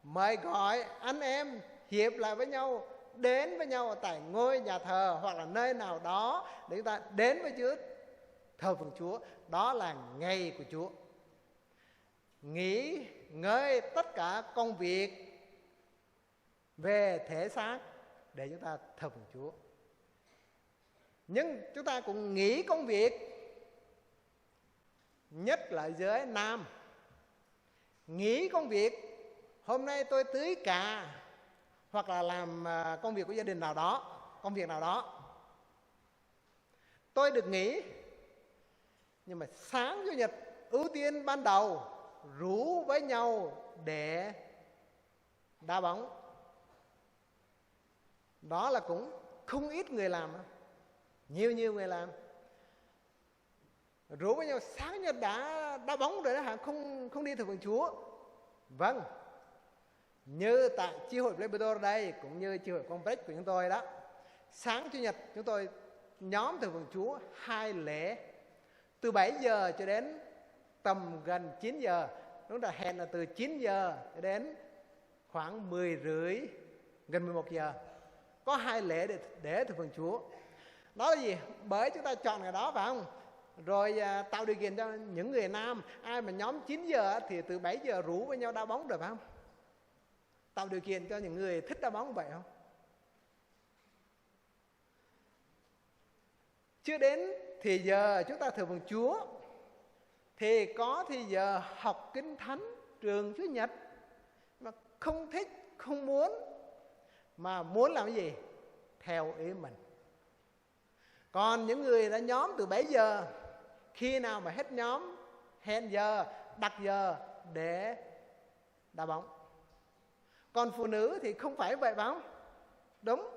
mời gọi anh em hiệp lại với nhau, đến với nhau tại ngôi nhà thờ hoặc là nơi nào đó để chúng ta đến với Chúa, thờ phượng Chúa. Đó là ngày của Chúa. Nghỉ ngơi tất cả công việc về thể xác để chúng ta thờ phượng Chúa. Nhưng chúng ta cũng nghỉ công việc, nhất là giới nam. Nghỉ công việc, hôm nay tôi tưới cà hoặc là làm công việc của gia đình nào đó, công việc nào đó, tôi được nghỉ. Nhưng mà sáng Chủ nhật ưu tiên ban đầu rủ với nhau để đá bóng. Đó là cũng không ít người làm, nhiều người làm. Rủ với nhau sáng Nhật đã đá bóng rồi đó hả? Không đi thờ phượng Chúa. Vâng, như tại chi hội Labrador đây, cũng như chi hội Complex của chúng tôi đó, sáng Chủ nhật chúng tôi nhóm thờ phượng Chúa 2 lễ. từ 7 giờ cho đến tầm gần 9 giờ. Chúng ta hẹn là từ 9 giờ đến khoảng 10 rưỡi, gần 11 giờ. Có 2 lễ để thờ phượng Chúa. Đó là gì? Bởi chúng ta chọn ngày đó phải không? Rồi tạo điều kiện cho những người nam, ai mà nhóm 9 giờ thì từ 7 giờ rủ với nhau đá bóng rồi phải không? Tạo điều kiện cho những người thích đá bóng vậy không? Chưa đến thì giờ chúng ta thờ phượng Chúa thì có thì giờ học kinh thánh trường Chúa Nhật, mà không thích, không muốn, mà muốn làm cái gì? Theo ý mình. Còn những người đã nhóm từ 7 giờ, khi nào mà hết nhóm, hẹn giờ, đặt giờ để đá bóng. Còn phụ nữ thì không phải vậy phải không? Đúng.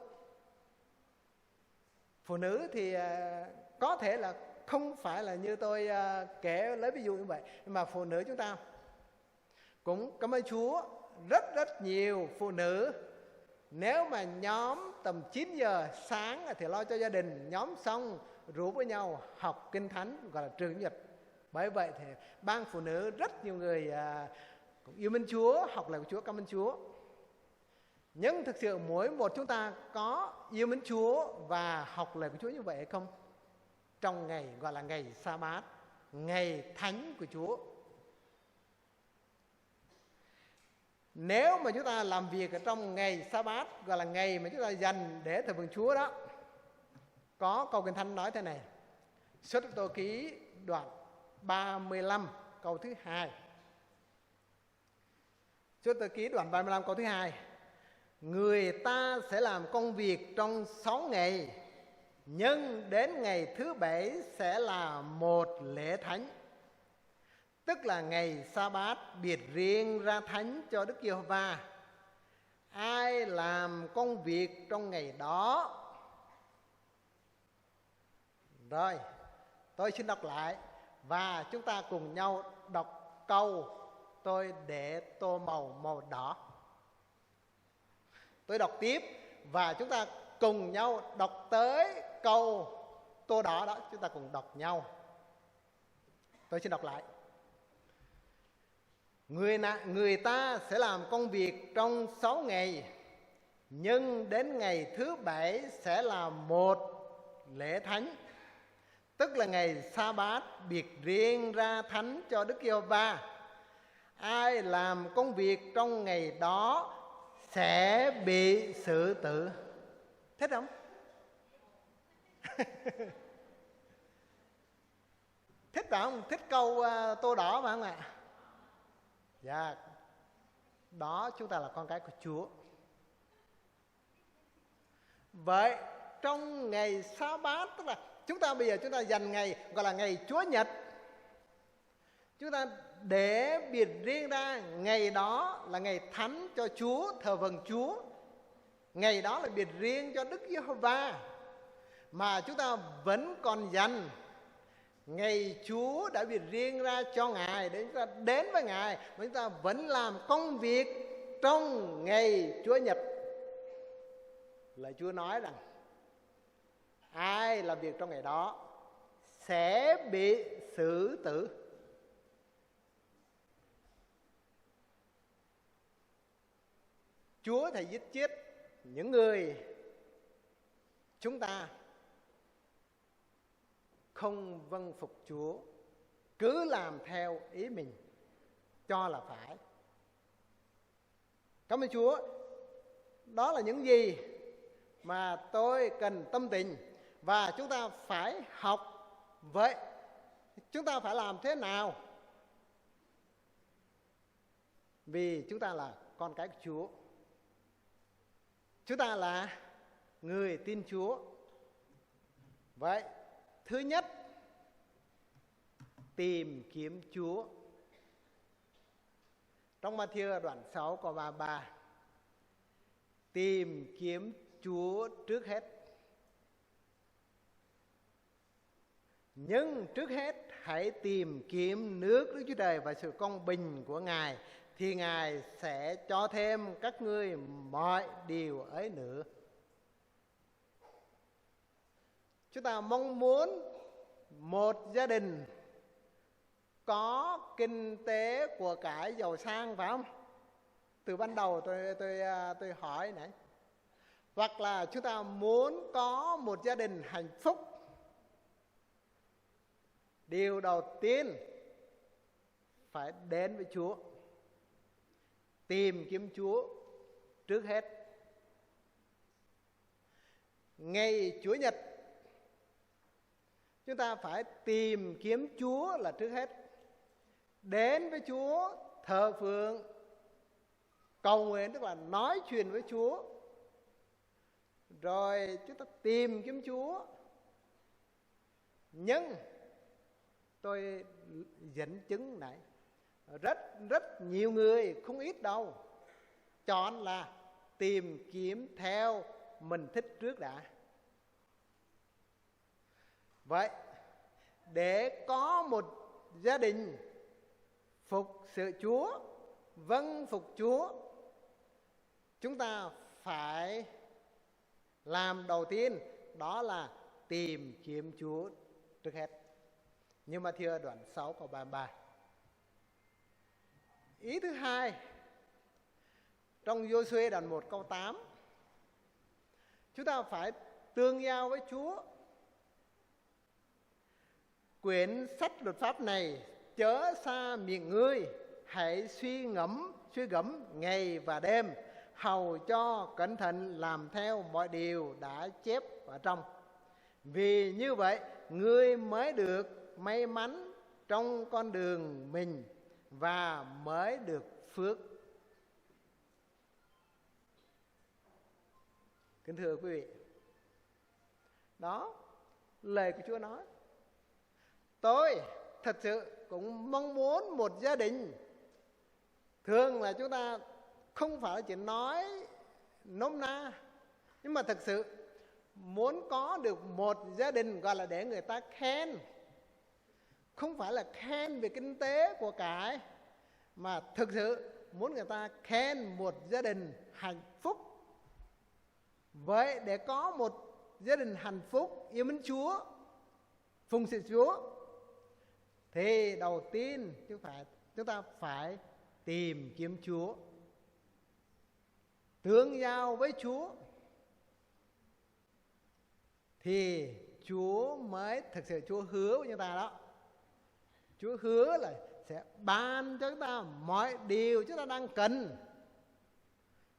Phụ nữ thì có thể là không phải là như tôi kể lấy ví dụ như vậy, nhưng mà phụ nữ chúng ta cũng cảm ơn Chúa, rất nhiều phụ nữ nếu mà nhóm tầm 9 giờ sáng thì lo cho gia đình, nhóm xong rủ với nhau học kinh thánh, gọi là trường Nhật. Bởi vậy thì ban phụ nữ rất nhiều người cũng yêu mến Chúa, học lời của Chúa, cảm ơn Chúa. Nhưng thực sự mỗi một chúng ta có yêu mến Chúa và học lời của Chúa như vậy hay không? Trong ngày gọi là ngày Sa-bát, ngày thánh của Chúa. Nếu mà chúng ta làm việc ở trong ngày Sa-bát, gọi là ngày mà chúng ta dành để thờ phượng Chúa đó, có câu kinh thánh nói thế này. Xuất Tô Ký đoạn 35 câu thứ 2. Xuất Tô Ký đoạn 35 câu thứ 2. Người ta sẽ làm công việc trong 6 ngày, nhưng đến ngày thứ 7 sẽ là một lễ thánh, tức là ngày Sa-bát biệt riêng ra thánh cho Đức Giê-hô-va. Ai làm công việc trong ngày đó. Rồi, tôi xin đọc lại và chúng ta cùng nhau đọc câu tôi để tô màu đỏ. Tôi đọc tiếp và chúng ta cùng nhau đọc tới câu tô đỏ đó, chúng ta cùng đọc nhau. Tôi xin đọc lại. Người ta sẽ làm công việc trong 6 ngày, nhưng đến ngày thứ 7 sẽ là một lễ thánh, tức là ngày Sa-bát biệt riêng ra thánh cho Đức Giê-hô-va. Ai làm công việc trong ngày đó sẽ bị xử tử. Thích không? Thích không? Thích câu tô đỏ phải không ạ? Dạ. Đó, chúng ta là con cái của Chúa. Vậy trong ngày Sa-bát, tức là chúng ta bây giờ chúng ta dành ngày gọi là ngày Chúa Nhật, chúng ta để biệt riêng ra ngày đó là ngày thánh cho Chúa, thờ phượng Chúa. Ngày đó là biệt riêng cho Đức Giê-hô-va, mà chúng ta vẫn còn dành ngày Chúa đã biệt riêng ra cho Ngài để chúng ta đến với Ngài, mà chúng ta vẫn làm công việc trong ngày Chúa Nhật. Lời Chúa nói rằng ai làm việc trong ngày đó sẽ bị xử tử. Chúa thầy giết chết những người chúng ta không vâng phục Chúa, cứ làm theo ý mình cho là phải. Cảm ơn Chúa. Đó là những gì mà tôi cần tâm tình, và chúng ta phải học. Vậy chúng ta phải làm thế nào? Vì chúng ta là con cái của Chúa, chúng ta là người tin Chúa. Vậy thứ nhất, tìm kiếm Chúa. Trong Ma-thi-ơ đoạn 6 câu 33, tìm kiếm Chúa trước hết. Nhưng trước hết hãy tìm kiếm nước Đức Chúa Trời và sự công bình của Ngài, thì Ngài sẽ cho thêm các ngươi mọi điều ấy nữa. Chúng ta mong muốn một gia đình có kinh tế của cải giàu sang, phải không? Từ ban đầu tôi hỏi nãy. Hoặc là chúng ta muốn có một gia đình hạnh phúc, điều đầu tiên phải đến với Chúa, tìm kiếm Chúa trước hết. Ngày Chúa Nhật chúng ta phải tìm kiếm Chúa là trước hết. Đến với Chúa thờ phượng, cầu nguyện, tức là nói chuyện với Chúa. Rồi chúng ta tìm kiếm Chúa. Nhưng tôi dẫn chứng này, rất nhiều người, không ít đâu, chọn là tìm kiếm theo mình thích trước đã. Vậy để có một gia đình phục sự Chúa, vâng phục Chúa, chúng ta phải làm đầu tiên đó là tìm kiếm Chúa trước hết. Nhưng mà thưa đoạn 6 câu 33. Ý thứ hai, trong Giô-suê đoạn 1 câu 8, chúng ta phải tương giao với Chúa. Quyển sách luật pháp này chớ xa miệng ngươi, hãy suy gẫm ngày và đêm, hầu cho cẩn thận làm theo mọi điều đã chép ở trong. Vì như vậy ngươi mới được may mắn trong con đường mình và mới được phước. Kính thưa quý vị, đó lời của Chúa nói. Tôi thật sự cũng mong muốn một gia đình. Thường là chúng ta không phải chỉ nói nôm na, nhưng mà thật sự muốn có được một gia đình gọi là để người ta khen. Không phải là khen về kinh tế của cải, mà thực sự muốn người ta khen một gia đình hạnh phúc. Vậy để có một gia đình hạnh phúc, yêu mến Chúa, phụng sự Chúa, thì đầu tiên chúng ta phải tìm kiếm Chúa, tương giao với Chúa, thì Chúa mới thực sự Chúa hứa với chúng ta đó. Chúa hứa là sẽ ban cho chúng ta mọi điều chúng ta đang cần.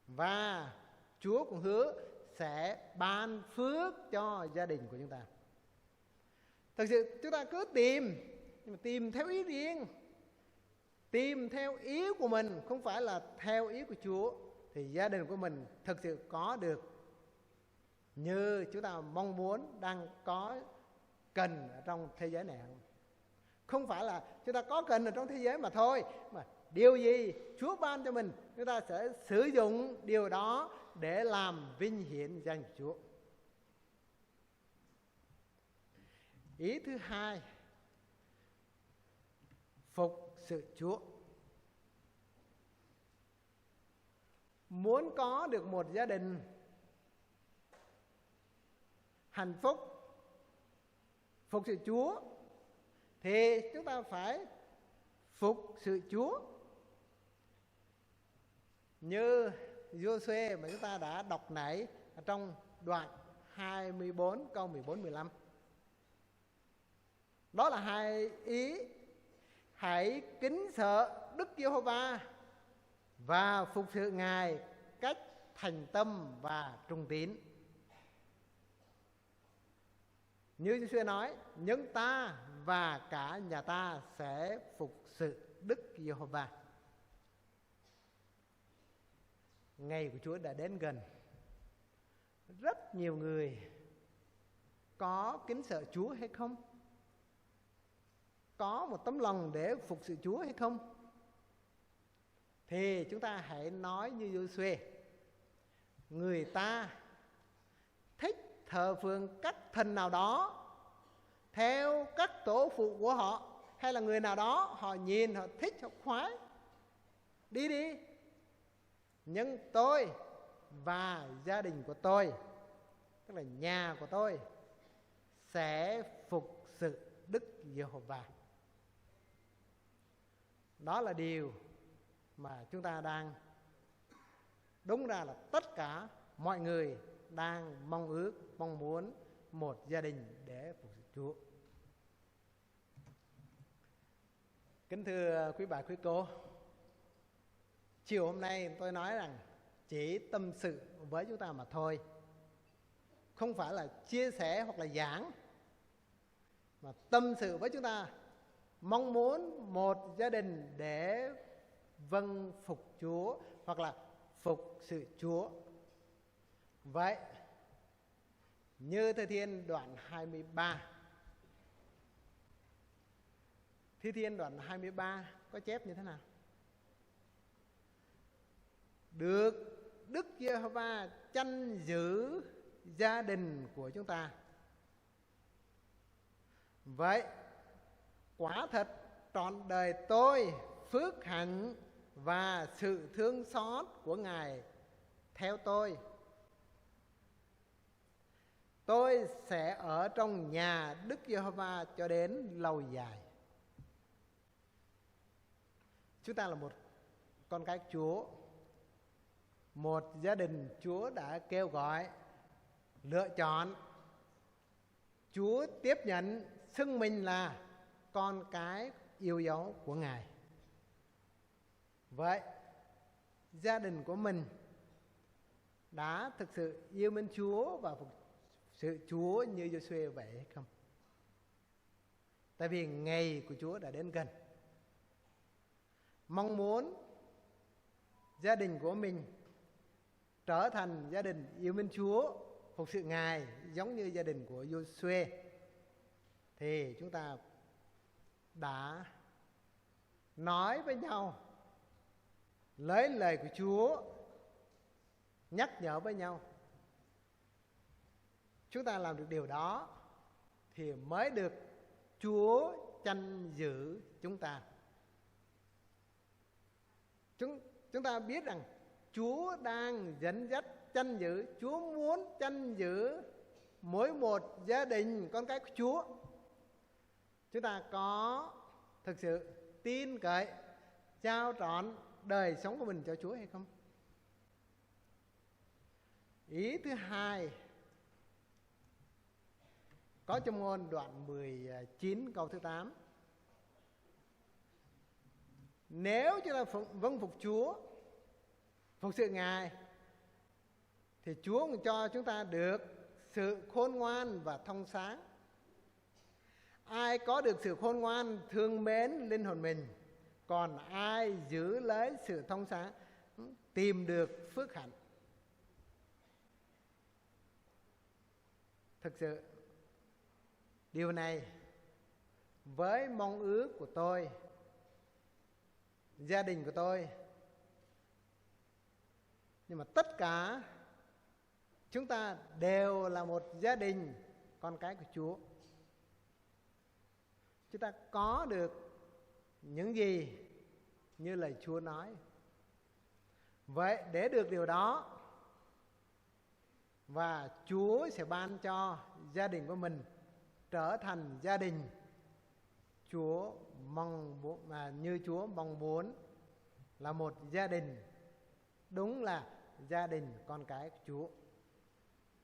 Và Chúa cũng hứa sẽ ban phước cho gia đình của chúng ta. Thực sự chúng ta cứ tìm, nhưng mà tìm theo ý riêng, tìm theo ý của mình, không phải là theo ý của Chúa, thì gia đình của mình thực sự có được như chúng ta mong muốn, đang có cần ở trong thế giới này không? Không phải là chúng ta có cần ở trong thế giới mà thôi, mà điều gì Chúa ban cho mình, chúng ta sẽ sử dụng điều đó để làm vinh hiển danh của Chúa. Ý thứ hai, phục sự Chúa. Muốn có được một gia đình hạnh phúc, phục sự Chúa, thì chúng ta phải phục sự Chúa. Như Giô-suê mà chúng ta đã đọc nãy trong đoạn 24 câu 14-15. Đó là hai ý: hãy kính sợ Đức Giê-hô-va và phục sự Ngài cách thành tâm và trung tín. Như Giê-xu nói, nhưng ta và cả nhà ta sẽ phục sự Đức Giê-hô-va. Ngày của Chúa đã đến gần. Rất nhiều người có kính sợ Chúa hay không? Có một tấm lòng để phục sự Chúa hay không? Thì chúng ta hãy nói như Giô-suê. Người ta thích thờ phượng các thần nào đó theo các tổ phụ của họ, hay là người nào đó họ nhìn, họ thích, họ khoái, đi. Nhưng tôi và gia đình của tôi, tức là nhà của tôi, sẽ phục sự Đức Giê-hô-va. Đó là điều mà chúng ta đang, đúng ra là tất cả mọi người đang mong ước, mong muốn một gia đình để phục sự Chúa. Kính thưa quý bà, quý cô, chiều hôm nay tôi nói rằng chỉ tâm sự với chúng ta mà thôi, không phải là chia sẻ hoặc là giảng, mà tâm sự với chúng ta, mong muốn một gia đình để vâng phục Chúa hoặc là phục sự Chúa. Vậy như Thi Thiên đoạn 23, Thi Thiên đoạn 23 có chép như thế nào? Được Đức Giê-hô-va chăn giữ gia đình của chúng ta. Vậy quả thật trọn đời tôi phước hạnh và sự thương xót của Ngài theo tôi. Tôi sẽ ở trong nhà Đức Giê-hô-va cho đến lâu dài. Chúng ta là một con cái Chúa, một gia đình Chúa đã kêu gọi, lựa chọn. Chúa tiếp nhận xưng mình là con cái yêu dấu của Ngài. Vậy gia đình của mình đã thực sự yêu mến Chúa và phục sự Chúa như Giô-suê vậy hay không? Tại vì ngày của Chúa đã đến gần. Mong muốn gia đình của mình trở thành gia đình yêu mến Chúa, phục sự Ngài giống như gia đình của Giô-suê, thì chúng ta đã nói với nhau, lấy lời của Chúa nhắc nhở với nhau. Chúng ta làm được điều đó thì mới được Chúa chăn giữ chúng ta. Chúng ta biết rằng Chúa đang dẫn dắt chăn giữ. Chúa muốn chăn giữ mỗi một gia đình con cái của Chúa. Chúng ta có thực sự tin cậy, trao trọn đời sống của mình cho Chúa hay không? Ý thứ hai có trong ngôn đoạn 19 câu thứ 8. Nếu chúng ta vâng phục Chúa, phục sự Ngài, thì Chúa cũng cho chúng ta được sự khôn ngoan và thông sáng. Ai có được sự khôn ngoan thương mến linh hồn mình, còn ai giữ lấy sự thông sáng tìm được phước hạnh. Thực sự điều này với mong ước của tôi, gia đình của tôi, nhưng mà tất cả chúng ta đều là một gia đình con cái của Chúa. Chúng ta có được những gì như lời Chúa nói. Vậy để được điều đó, và Chúa sẽ ban cho gia đình của mình trở thành gia đình Chúa mong muốn, như Chúa mong muốn, là một gia đình đúng là gia đình con cái của Chúa,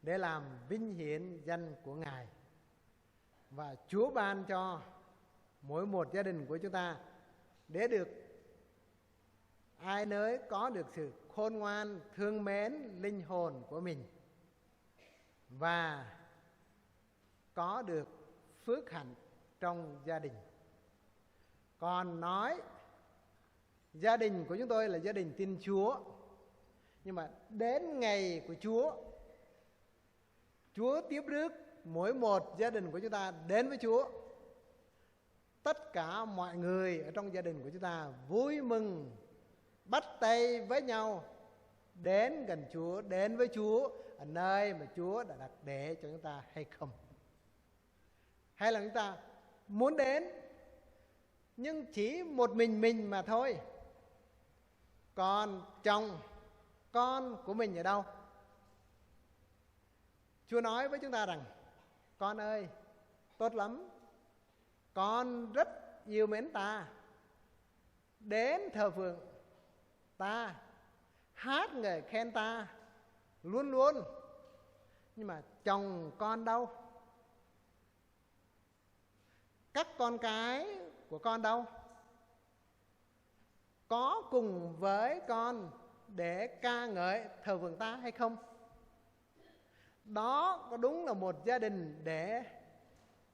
để làm vinh hiển danh của Ngài. Và Chúa ban cho mỗi một gia đình của chúng ta để được ai nấy có được sự khôn ngoan, thương mến linh hồn của mình, và có được phước hạnh trong gia đình. Còn nói gia đình của chúng tôi là gia đình tin Chúa, nhưng mà đến ngày của Chúa tiếp rước mỗi một gia đình của chúng ta đến với Chúa. Tất cả mọi người ở trong gia đình của chúng ta vui mừng bắt tay với nhau đến gần Chúa, đến với Chúa ở nơi mà Chúa đã đặt để cho chúng ta hay không? Hay là chúng ta muốn đến nhưng chỉ một mình mà thôi? Còn chồng, con của mình ở đâu? Chúa nói với chúng ta rằng: con ơi, tốt lắm, con rất yêu mến ta, đến thờ phượng ta, hát ngợi khen ta luôn luôn. Nhưng mà chồng con đâu? Các con cái của con đâu? Có cùng với con để ca ngợi thờ phượng ta hay không? Đó có đúng là một gia đình để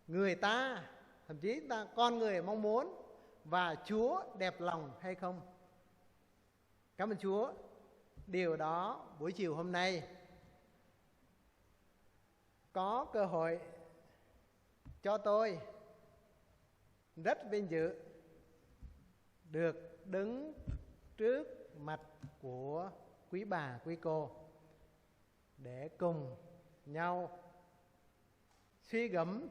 người ta, thậm chí con người mong muốn và Chúa đẹp lòng hay không? Cảm ơn Chúa. Điều đó buổi chiều hôm nay có cơ hội cho tôi rất vinh dự được đứng trước mặt của quý bà, quý cô để cùng nhau suy gẫm,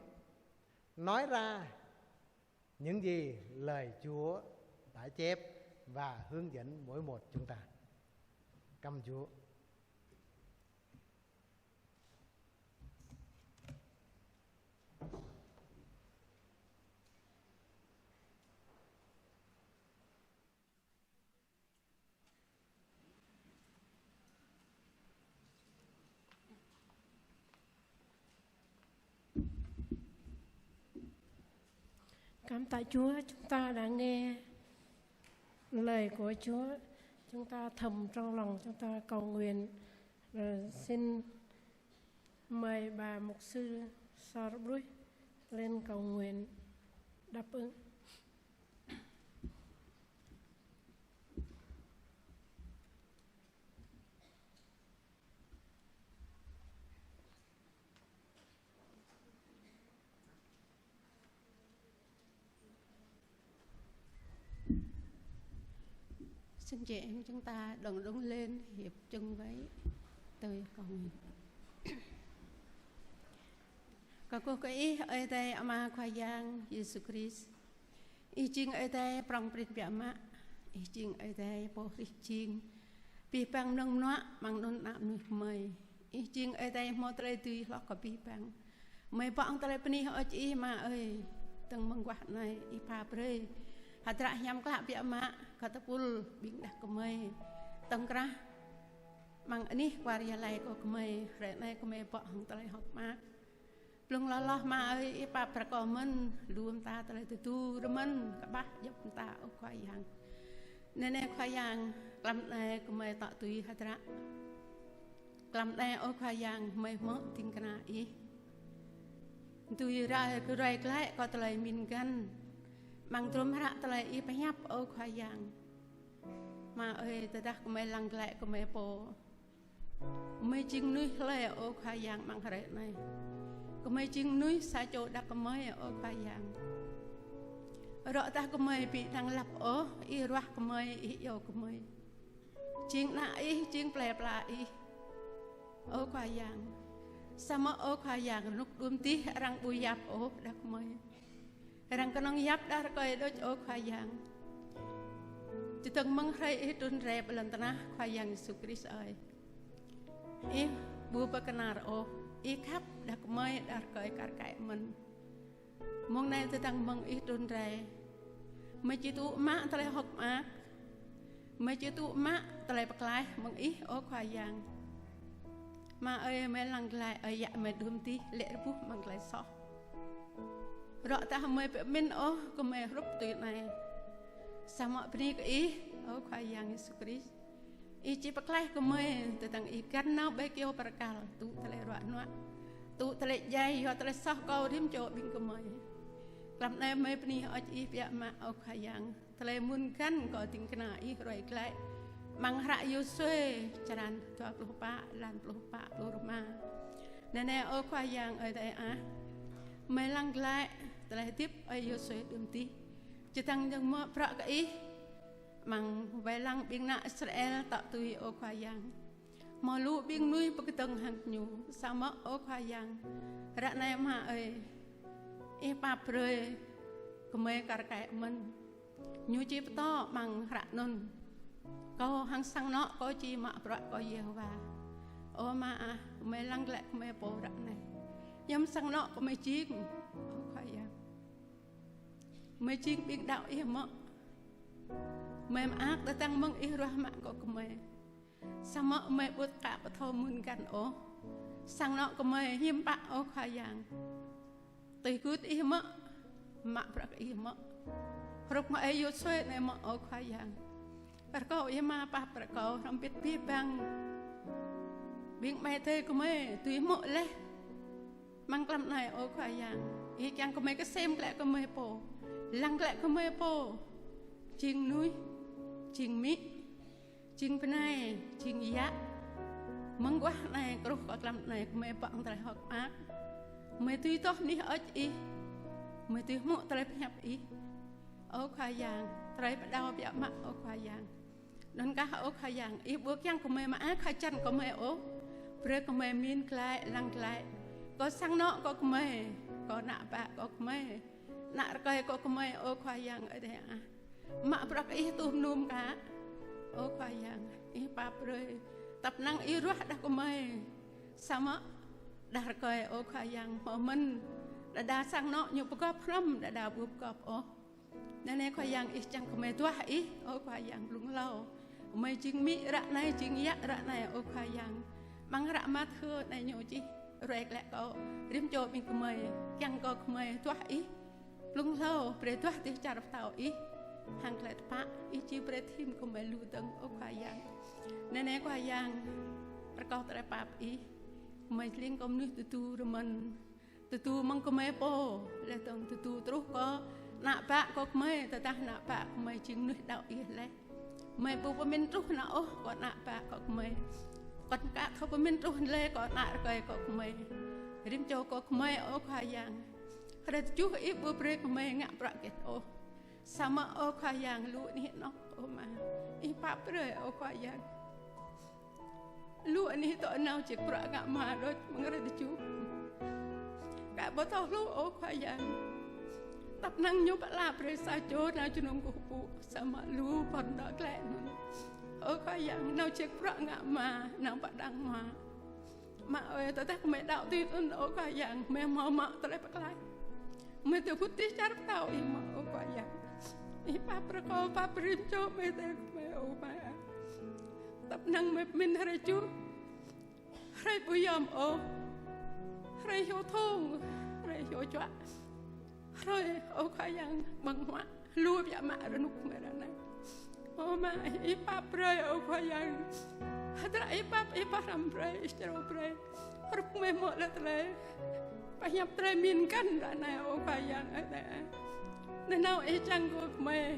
nói ra những gì lời Chúa đã chép và hướng dẫn mỗi một chúng ta. Cảm ơn Chúa.
Cảm tạ Chúa, chúng ta đã nghe lời của Chúa. Chúng ta thầm trong lòng, chúng ta cầu nguyện. Rồi xin mời bà mục sư Sarabruch lên cầu nguyện đáp ứng.
Xin chị em chúng ta đồng đứng lên hiệp chung với tôi cầu nguyện. Có cô cái ở đây ama khoa giang Jesus Christ. Ý chinh ở đây prong prit bia ma. Ý chinh ở đây bố rít chinh. Pi bang nông nọ mang nôn nạm nuôi mây. Ý chinh ở đây mô trai tùy lọ có pi bang. Mây bọng trai pani ở chị mà ơi. Từng mong quạt này ý pa pre. Hạt ra nhằm các bia ma. Kata pul bing dah kemai tengkrah mang ini waria lai ko kemai re nai kemai pok hang talai hok mak plung loh ma ơi ipa prakomen luom ta talai tu remen kabah jap ta o khoyang nene khoyang klam nai kemai tak tui hatra klam nai o khoyang mai mo ting kana i tui ra ku rai klai ko talai min gan mang trôm hạt talai i penyap o khoyang mà ơi ta đắc mấy lăng lại của mấy bộ mấy chinh núi lệ o khoyang mang hạt này của mấy chinh núi sa chỗ đắc mấy o khoyang rõ ta của mấy bị đang lập o i roa của mấy i yêu của mấy chinh na i chinh ple pla i o khoyang sama o khoyang lúc đuôi tí răng bùi yap o đắc mấy răng con ông yap đã coi đôi o khoyang chỉ từng mong thấy tuân rep lần ta na khoyang Jesus Christ ơi ý bùa bạc nار o ý khắp đặc mới đã coi cả cái mình mong này tôi tăng mong ý tuân rep mấy chỉ tụ má ta lại học má mấy chỉ tụ má ta lại bạc lại mong ý o khoyang mà ơi mấy lần lại ở dạ mấy đêm tí lệ bút bằng lại sọ rõ ta mới bị min o có mấy rút từ này sama beri ke oh khoyang Jesus Christ i chỉ bạc lại có mấy từ tầng i cắn nào bé kêu perkal tu tele roa noa tu tele dây ho tele sah kau dim cho bing ke mấy làm này mấy beri ở i bia ma oh khoyang tele mun kan ko ting kena i roi klai mang hra yusue charan tua lupa lan lupa lurma nene oh khoyang ở đây à mấy lăng lại tele tiếp ở yusue đum tí chỉ tăng những mơ prạ cái mang về lăng biên nạ Israel tạo tùy ô khoyang mà lũ biên nuôi bậc tầng hàng nhủ sao mà ô khoyang rạ này mà ơi e pa prơi kemai cả cái mình nhủ chỉ to bằng rạ nôn câu hàng sang nọ có chi mà prạ có nhiều và ô mà kemai lăng lại kemai bồ rạ này nhắm sang nọ kemai chiếc ô khoyang mấy chiếc biếng đạo em ạ mẹ ác đã tăng mong ý ra mạng có mẹ sao mẹ bút cả và thô mùn gần ố sang nọ của mẹ hiếm bạc ố khai giang tùy cút ý mẹ mạng bạc ý mẹ rục mẹ yếu xuê này mẹ ố khai giang bạc có ý mà bạc bạc có rong biết biết bằng biến mẹ thê của mẹ tùy mẹ lê mang làm này ố khai giang ý chàng của mẹ cái xem lại của mẹ bố lăng lại của mẹ bố chinh núi chinh mỹ chinh bên này chinh giá mong quá này có lúc làm này mẹ bạn tại học ác mẹ tuy tốt ní ở ý mẹ tuy mộ tại nhập ý ở khai giang tại bắt đầu bị mắc ở khai giang nên cả ở khai giang ý bước giang của mẹ mà ác khai chân của mẹ ố bữa của mẹ miên lại lăng lại có sang nọ có mẹ có nạ bạc có mẹ nạ cây có mẹ ở khai giang ở đây à mà bạc ý tùm nùm cả ở khai giang ý bạp rồi tập năng ý ruột đã có mày sao mà đã coi ở khai giang mà mình đã sang nọ nhiều bậc lắm đã bụp cọp ở nên khai giang ý chẳng có mày tua ý ở khai giang lúng lâu mày chính mỹ rạ này chính giác rạ này ở khai giang bằng rạ mát thưa này nhiều chi rồi lại có riêng cho mình của mày chẳng có mày tua ý lúng lâu để tua thì chả được tao ý hàng lệ phá ý chí bế thêm của mẹ lưu tầng ở khai giang nên khai giang ra câu tại bạp ý mẹ liên công nước từ rồi mình từ mong của mẹ bố là tầng từ trúc có nạ bạc có mẹ ta nạ bạc mẹ chính nước đạo ý lẽ mẹ bố bên trúc nào có nạ bạc có mẹ còn cả không bên trúc lẽ có nạ cây có mẹ riêng cho có mẹ ở khai giang rồi chú ý bố bế của mẹ ngã bạc kết ô sama ở khai giang lụa ní nó ô mà ý bạp rồi ở khai giang lụa ní tội nào chỉ bạc ngã mà đôi mong ra chú cả bố tao lụa ở khai giang tập năng nhớ bạn làm rồi sao chỗ nào cho nông của phụ sama lụa phần đó lẹ nữa ở khai giang nào chỉ bạc ngã mà nào bạn đang mà ơi tao thấy mẹ đạo tin ở khai giang mẹ mò mạ tao lại bạc lại mẹ từ phút tí chát tao ý mà ở khai giang ý bạp riêng cho mẹ tên của mẹ ô bà tập năng mẹ mình hay chú hay bùi dòm ô hay hiểu thông hay hiểu chọa rồi ô khai giang bằng họa lùa bịa mạ rồi nụ mẹ ra này ô mà ý bạp rơi ô khai giang ý bạp làm rơi ý chá rô rơi rụp mẹ mọ là trời bà nhập trời miền cân ra này ô khai giang ở đây nên nào ấy chẳng có mẹ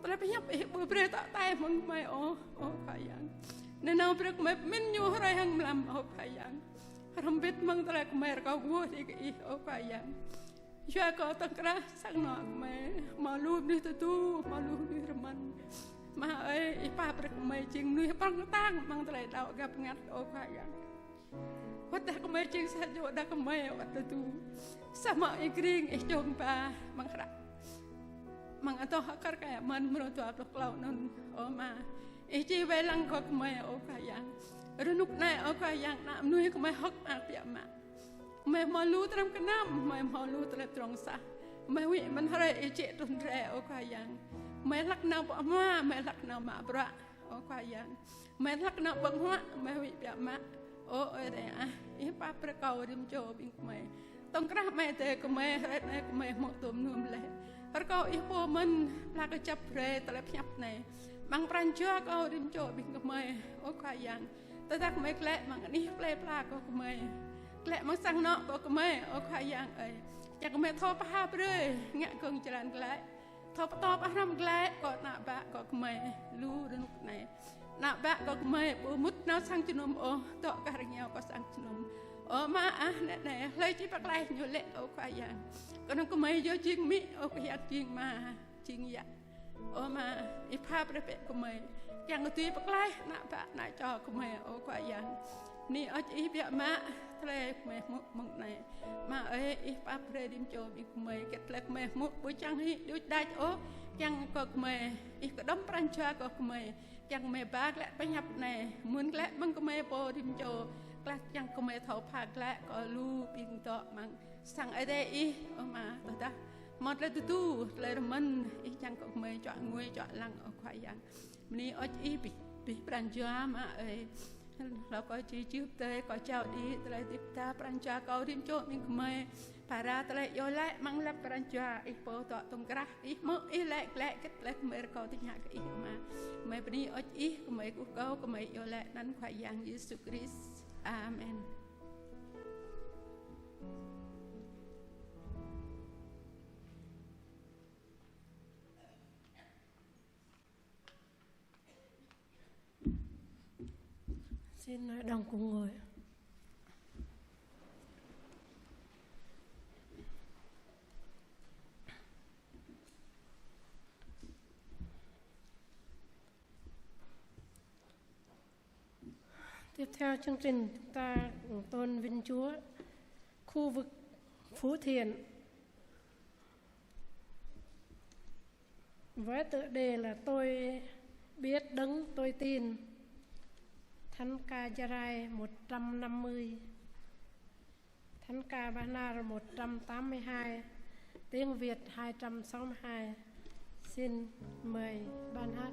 tôi phải nhập ấy bữa bữa tạ tay mong mẹ ô khai giang nên nào bữa mẹ mình nhu rồi hằng làm ô khai giang không biết mong tôi mẹ có vua thì cái ô khai giang cho có tất cả sang nọ mẹ mà luôn đi tu mà luôn đi ramon mà ấy ba bữa mẹ chừng nuôi băng tang mang tôi đào gặp ngắt ô khai giang what dah kemai cing saja dah kemai waktu tu sama ikring jom pa mangkrak mang atau hakar kayak man menutu aplok laut non oma chi velang ko kemai o kayang renuk nai o kayang nak nuih kemai hok apiak mak mai malu tram kenam mai malu tram trongsa mai wi man hare chi tun re o kayang mai lak na pa ma mai lak na ma bra o kayang mai lak na bang hwa mai wi piak mak ô ơi đây à ý ba bữa cầu đêm chiều bên mẹ tông cái mẹ thế của mẹ này của mẹ một tụm nuông lệ bữa cầu ý bố mình là cái chấp rê tại nhập này bằng pran chưa cầu đêm chiều bên của mẹ ô khai giang tôi thấy mẹ lệ bằng đi lệ pla của mẹ lệ mang sang nọ của mẹ ô khai giang ấy chắc mẹ thọ ba bữa ngã cường chỉ làm lệ thọ to ba năm lệ có nạ bạ của mẹ lu đến lúc này nạ bạ có mẹ bố mút nó sang chân nôm ô tọ cả nhau có sang chân nôm ô mà à này lấy chỉ bạc lại nhiều lệ ô khai giang còn nó có mẹ vô chiên mỹ ô khai giang chiên mà chiên dạ ô mà ít pa bê bê của mẹ chẳng có tuy bạc lại nạ bạ nạ cho của mẹ ô khai giang nì ở chỉ bịa mà thế mẹ mộng này mà ấy ít pa bê đêm cho bị của mẹ kết lệ mẹ một buổi trăng hi đôi đai ô chẳng có mẹ ít có đóng pran cho có mẹ chẳng mẹ bác lại phải nhập này muốn lại bằng có mẹ bò đêm cho lại chẳng có mẹ thấu phạt lại có lu pin tọ mang sang ở đây ý mà tao ta một lại tu lại là mình ý chẳng có mấy chọn ngôi chọn lăng ở khoai yang mình ở ý bị prancha mà ấyเราก็จีบเตยก็เจ้าดีตะไลติตาปรัญจาเกาทิมโจมิงเมยปาราตะไลโยไลมังลับปรัญจาอีโปตตรงกระอีมืออีแหลกแหลกก็แหลกเมยเกาทิหากอีมาเมยปนีออีก็เมยกูเกาก็เมยโยไลนั้นขวายยังเยซูคริสต์อาเมน
Xin nói đồng cùng ngồi. Tiếp theo chương trình chúng ta tôn vinh Chúa khu vực Phú Thiện với tựa đề là Tôi biết Đấng tôi tin. Thánh ca Gia-rai 150, Thánh ca Ba-na 182, tiếng Việt 262. Xin mời ban hát.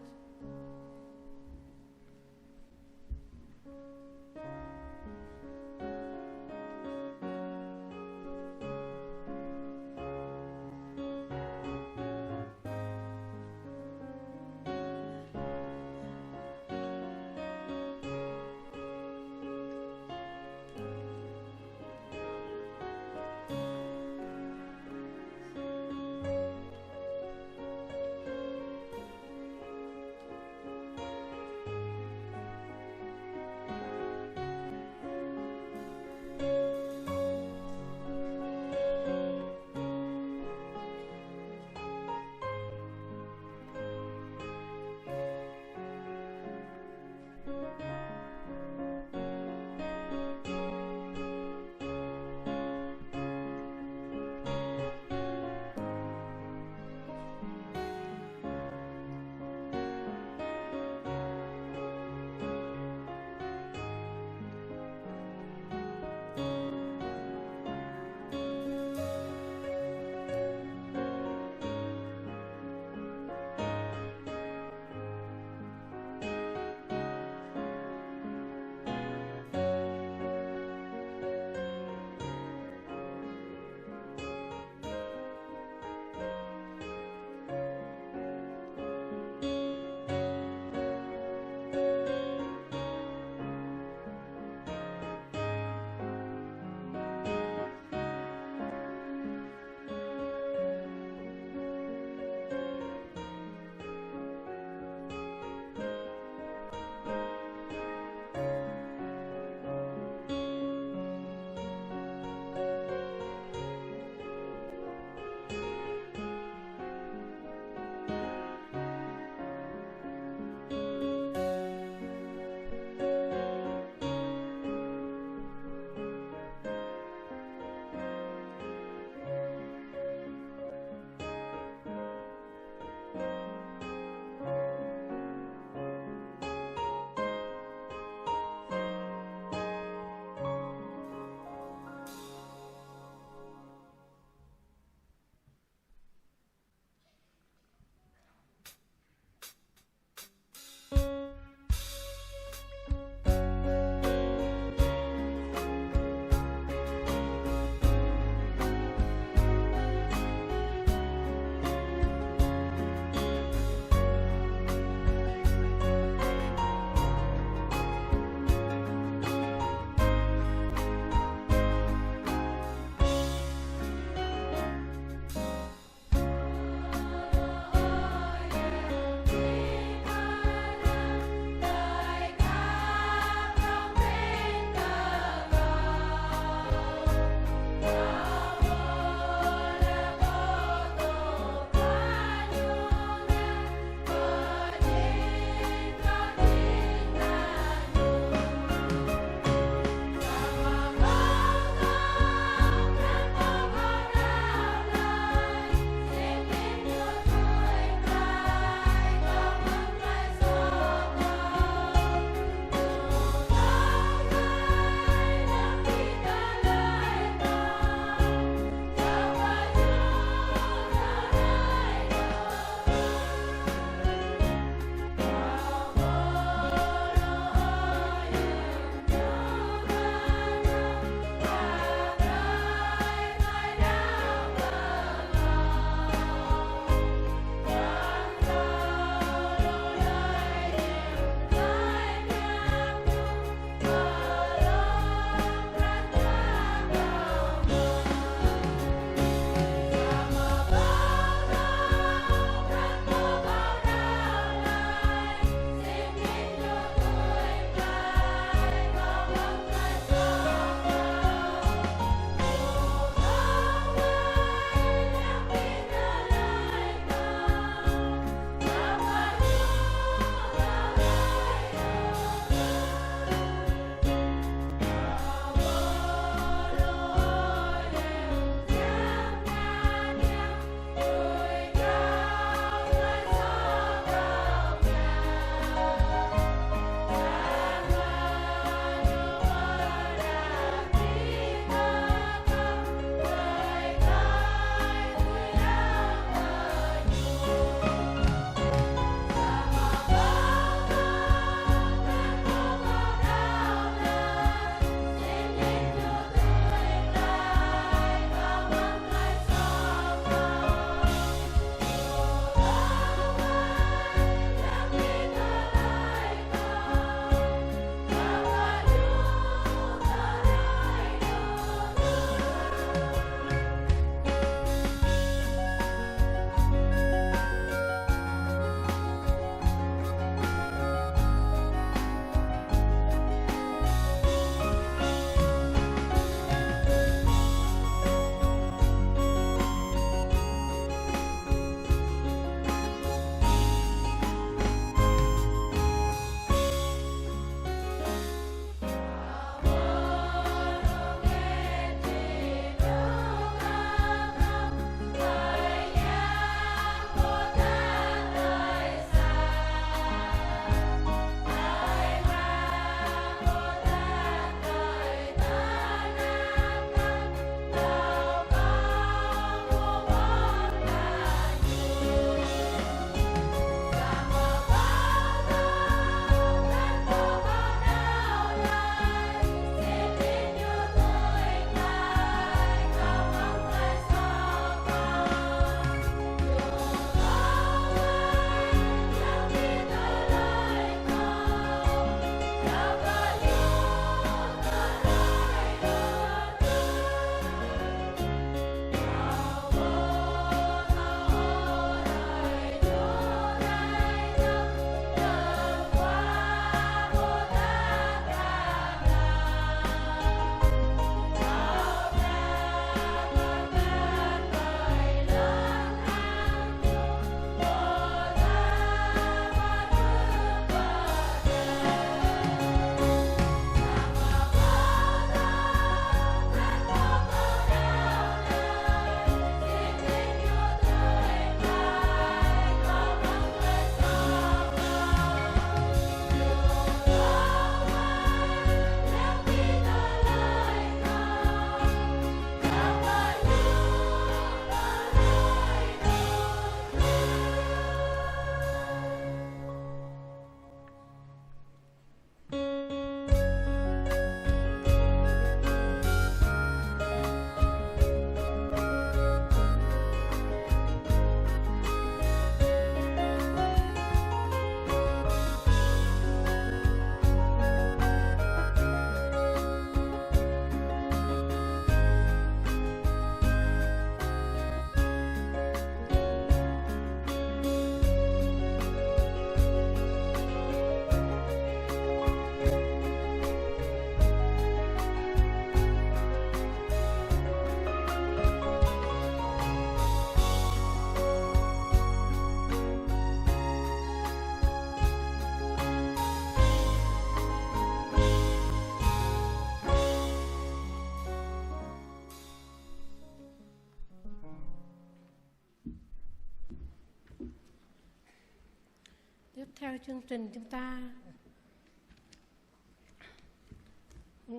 theo chương trình chúng ta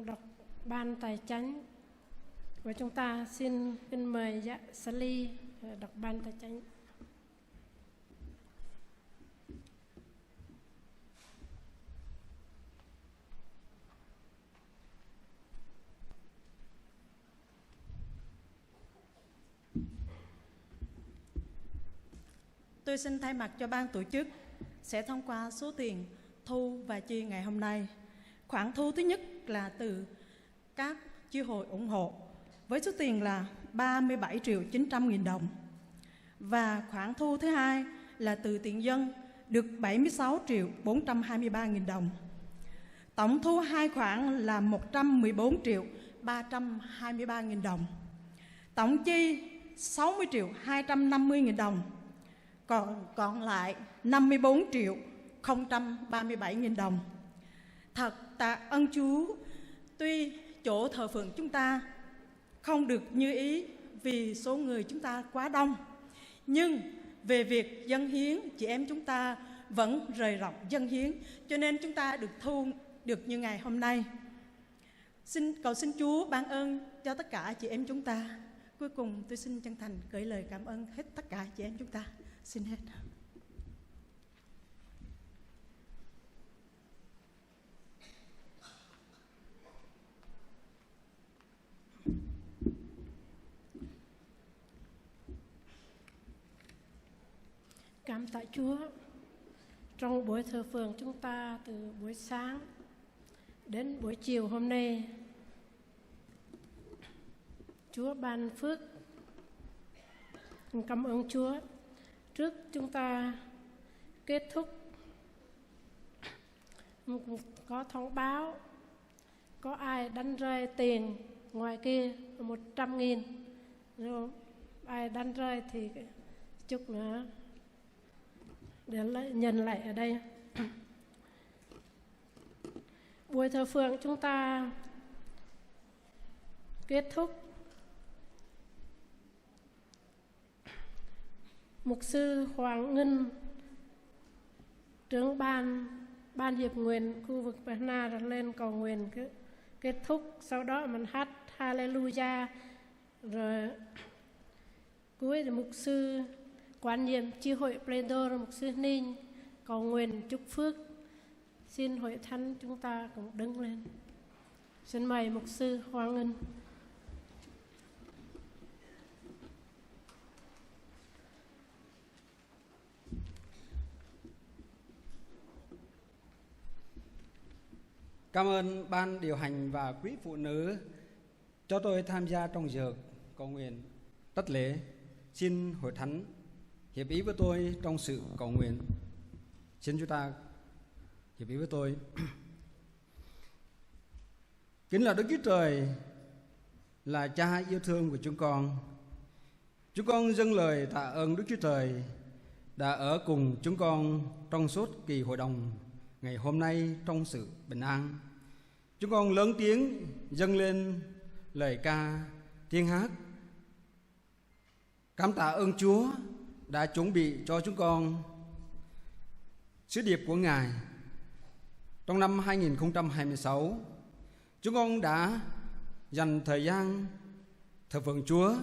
đọc ban tài chánh, và chúng ta xin mời dạ Sally đọc ban tài chánh.
Tôi xin thay mặt cho ban tổ chức sẽ thông qua số tiền thu và chi ngày hôm nay. Khoản thu thứ nhất là từ các chi hội ủng hộ với số tiền là 37.900.000 đồng. Và khoản thu thứ hai là từ tiền dân được 76.423.000 đồng. Tổng thu hai khoản là 114.323.000 đồng. Tổng chi 60.250.000 đồng. Còn lại 54.037.000 đồng. Thật tạ ơn Chúa, tuy chỗ thờ phượng chúng ta không được như ý vì số người chúng ta quá đông, nhưng về việc dâng hiến, chị em chúng ta vẫn rời rộng dâng hiến, cho nên chúng ta được thu được như ngày hôm nay. Cầu xin Chúa ban ơn cho tất cả chị em chúng ta. Cuối cùng tôi xin chân thành gửi lời cảm ơn hết tất cả chị em chúng ta. Xin hết.
Cảm tạ Chúa. Trong buổi thờ phượng chúng ta từ buổi sáng đến buổi chiều hôm nay, Chúa ban phước. Cảm ơn Chúa. Trước chúng ta kết thúc, có thông báo có ai đánh rơi tiền ngoài kia 100.000, nếu ai đánh rơi thì chút nữa để nhận lại ở đây. Buổi thờ phượng chúng ta kết thúc. Mục sư Hoàng Ngân, trưởng ban hiệp nguyện khu vực Bắc Na lên cầu nguyện kết thúc. Sau đó mình hát Hallelujah, rồi cuối thì mục sư quản nhiệm chi hội Plendor, mục sư Ninh cầu nguyện chúc phước. Xin hội thánh chúng ta cùng đứng lên. Xin mời mục sư Hoàng Ngân.
Cảm ơn ban điều hành và quý phụ nữ cho tôi tham gia trong giờ cầu nguyện tất lễ. Xin hội thánh hiệp ý với tôi trong sự cầu nguyện. Xin chúng ta hiệp ý với tôi. Kính là Đức Chúa Trời, là Cha yêu thương của chúng con. Chúng con dâng lời tạ ơn Đức Chúa Trời đã ở cùng chúng con trong suốt kỳ hội đồng ngày hôm nay trong sự bình an. Chúng con lớn tiếng dâng lên lời ca tiếng hát cảm tạ ơn Chúa đã chuẩn bị cho chúng con sứ điệp của Ngài. Trong năm 2026, chúng con đã dành thời gian thờ phượng Chúa.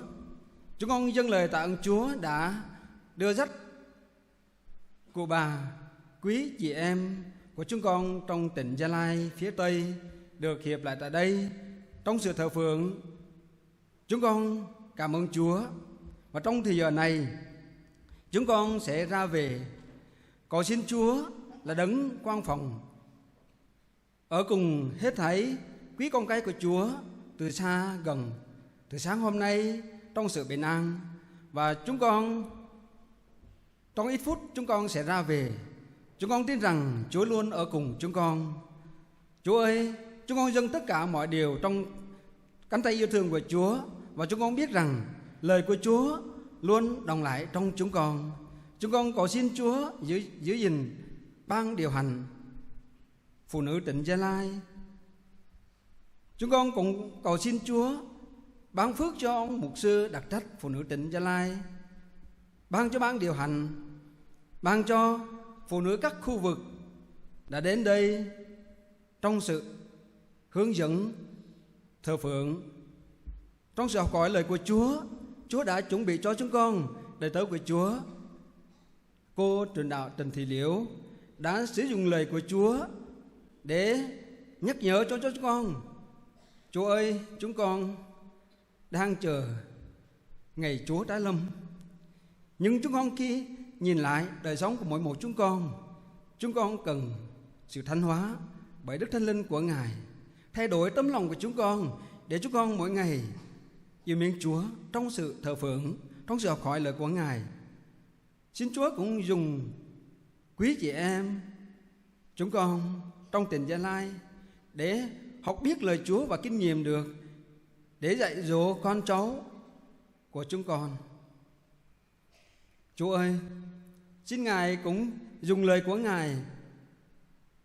Chúng con dâng lời tạ ơn Chúa đã đưa dắt cụ bà, quý chị em của chúng con trong tỉnh Gia Lai phía Tây được hiệp lại tại đây trong sự thờ phượng. Chúng con cảm ơn Chúa. Và trong thời giờ này, chúng con sẽ ra về cầu xin Chúa là đấng quan phòng ở cùng hết thảy quý con cái của Chúa từ xa gần, từ sáng hôm nay trong sự bình an. Và chúng con trong ít phút chúng con sẽ ra về. Chúng con tin rằng Chúa luôn ở cùng chúng con. Chúa ơi, chúng con dâng tất cả mọi điều trong cánh tay yêu thương của Chúa. Và chúng con biết rằng lời của Chúa luôn đồng lại trong chúng con. Chúng con cầu xin Chúa giữ gìn ban điều hành phụ nữ tỉnh Gia Lai. Chúng con cũng cầu xin Chúa ban phước cho ông mục sư đặc trách phụ nữ tỉnh Gia Lai, ban cho ban điều hành, ban cho phụ nữ các khu vực đã đến đây trong sự hướng dẫn thờ phượng, trong sự học hỏi lời của Chúa. Chúa đã chuẩn bị cho chúng con đầy tớ của Chúa. Cô truyền đạo Trần Thị Liễu đã sử dụng lời của Chúa để nhắc nhở cho chúng con. Chúa ơi, chúng con đang chờ ngày Chúa tái lâm. Nhưng chúng con khi nhìn lại đời sống của mỗi một chúng con cần sự thánh hóa bởi Đức Thánh Linh của Ngài, thay đổi tấm lòng của chúng con để chúng con mỗi ngày yêu mến Chúa trong sự thờ phượng, trong sự học hỏi lời của Ngài. Xin Chúa cũng dùng quý chị em chúng con trong tỉnh Gia Lai để học biết lời Chúa và kinh nghiệm được để dạy dỗ con cháu của chúng con. Chúa ơi, xin Ngài cũng dùng lời của Ngài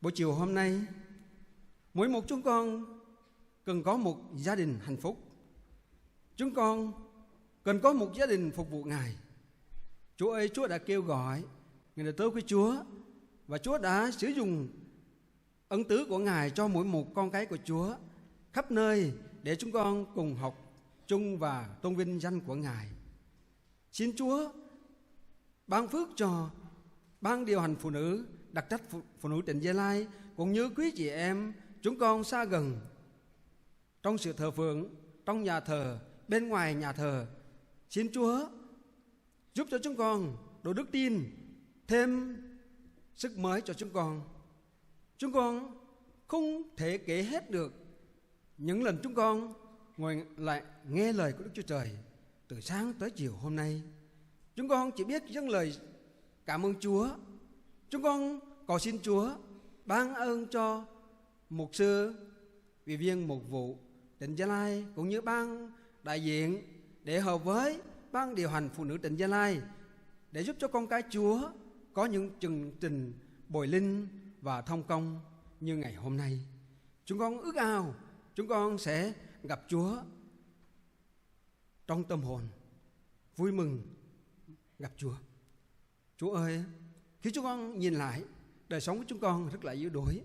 buổi chiều hôm nay. Mỗi một chúng con cần có một gia đình hạnh phúc. Chúng con cần có một gia đình phục vụ Ngài. Chúa ơi, Chúa đã kêu gọi người đệ tớ của Chúa, và Chúa đã sử dụng ân tứ của Ngài cho mỗi một con cái của Chúa khắp nơi để chúng con cùng học chung và tôn vinh danh của Ngài. Xin Chúa ban phước cho ban điều hành phụ nữ, đặc trách phụ nữ tỉnh Gia Lai, cũng như quý chị em chúng con xa gần trong sự thờ phượng, trong nhà thờ, bên ngoài nhà thờ. Xin Chúa giúp cho chúng con đủ đức tin, thêm sức mới cho chúng con. Chúng con không thể kể hết được những lần chúng con ngồi lại nghe lời của Đức Chúa Trời từ sáng tới chiều hôm nay. Chúng con chỉ biết dâng lời cảm ơn Chúa. Chúng con cầu xin Chúa ban ơn cho mục sư, ủy viên mục vụ tỉnh Gia Lai, cũng như ban đại diện để hợp với ban điều hành phụ nữ tỉnh Gia Lai, để giúp cho con cái Chúa có những chương trình bồi linh và thông công như ngày hôm nay. Chúng con ước ao chúng con sẽ gặp Chúa trong tâm hồn, vui mừng gặp Chúa. Chúa ơi, khi chúng con nhìn lại đời sống của chúng con rất là yếu đuối,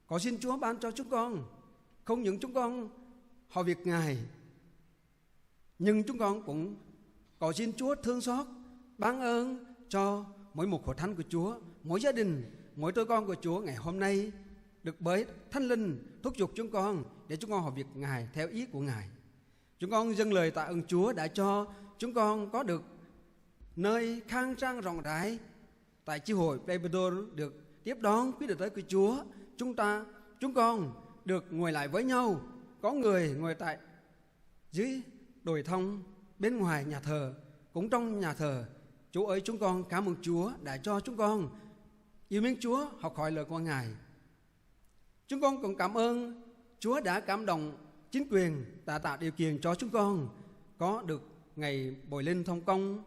có xin Chúa ban cho chúng con không những chúng con họ việc Ngài, nhưng chúng con cũng cầu xin Chúa thương xót, ban ơn cho mỗi một hội thánh của Chúa, mỗi gia đình, mỗi đứa con của Chúa ngày hôm nay được bởi Thánh Linh thúc giục chúng con để chúng con học việc Ngài theo ý của Ngài. Chúng con dâng lời tạ ơn Chúa đã cho chúng con có được nơi khang trang rộng rãi tại chi hội Pleibedo, được tiếp đón quý đệ tử của Chúa. Chúng con được ngồi lại với nhau, có người ngồi tại dưới đồi thông bên ngoài nhà thờ, cũng trong nhà thờ. Chúa ơi, chúng con cảm ơn Chúa đã cho chúng con yêu mến Chúa, học hỏi lời của Ngài. Chúng con cũng cảm ơn Chúa đã cảm động chính quyền đã tạo điều kiện cho chúng con có được ngày bồi linh thông công.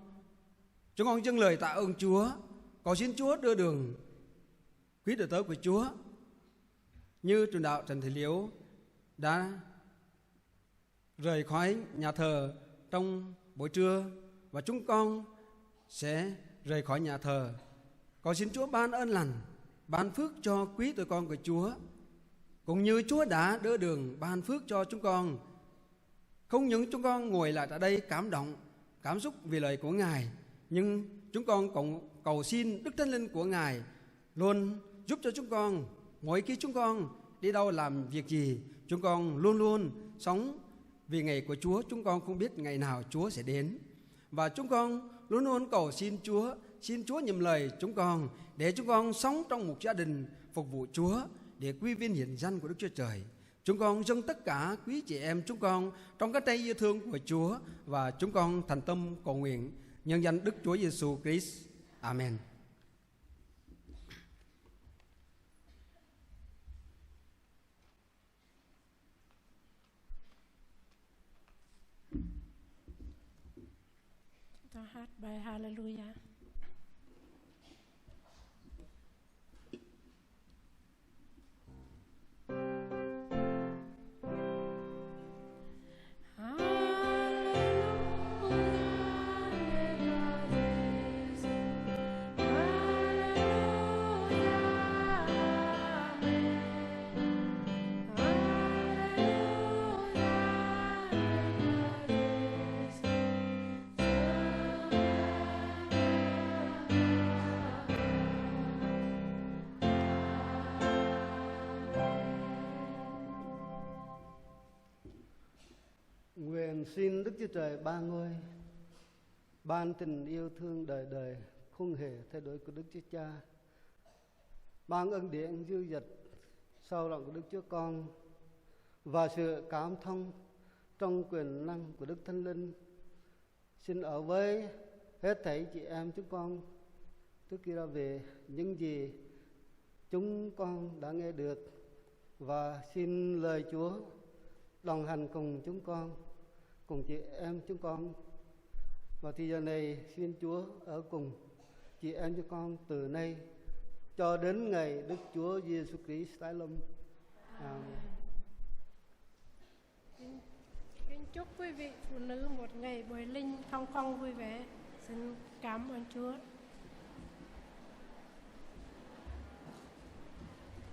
Chúng con dâng lời tạ ơn Chúa, cầu xin Chúa đưa đường quý đệ tử của Chúa như truyền đạo Trần Thị Liễu đã rời khỏi nhà thờ trong buổi trưa, và chúng con sẽ rời khỏi nhà thờ. Cầu xin Chúa ban ơn lành, ban phước cho quý tụi con của Chúa, cũng như Chúa đã đỡ đường ban phước cho chúng con. Không những chúng con ngồi lại tại đây cảm động, cảm xúc vì lời của Ngài, nhưng chúng con cũng cầu xin Đức Thánh Linh của Ngài luôn giúp cho chúng con. Mỗi khi chúng con đi đâu làm việc gì, chúng con luôn luôn sống vì ngày của Chúa. Chúng con không biết ngày nào Chúa sẽ đến, và chúng con luôn luôn cầu xin Chúa, xin Chúa nhầm lời chúng con để chúng con sống trong một gia đình phục vụ Chúa để quy vinh hiển danh của Đức Chúa Trời. Chúng con dâng tất cả quý chị em chúng con trong cái tay yêu thương của Chúa, và chúng con thành tâm cầu nguyện nhân danh Đức Chúa Giêsu Christ. Amen.
Chúng ta hát bài Hallelujah.
Hallelujah. xin Đức Chúa Trời ba ngôi ban tình yêu thương đời đời không hề thay đổi của Đức Chúa Cha, ban ân điển dư dật sâu lòng của Đức Chúa Con và sự cảm thông trong quyền năng của Đức Thánh Linh xin ở với hết thảy chị em chúng con trước khi ra về những gì chúng con đã nghe được, và xin lời Chúa đồng hành cùng chúng con, cùng chị em chúng con. Và thì giờ này xin Chúa ở cùng chị em chúng con từ nay cho đến ngày Đức Chúa Giêsu Christ tái lâm. Amen.
Kính chúc quý vị phụ nữ một ngày buổi linh thong thong vui vẻ. Xin cảm ơn Chúa.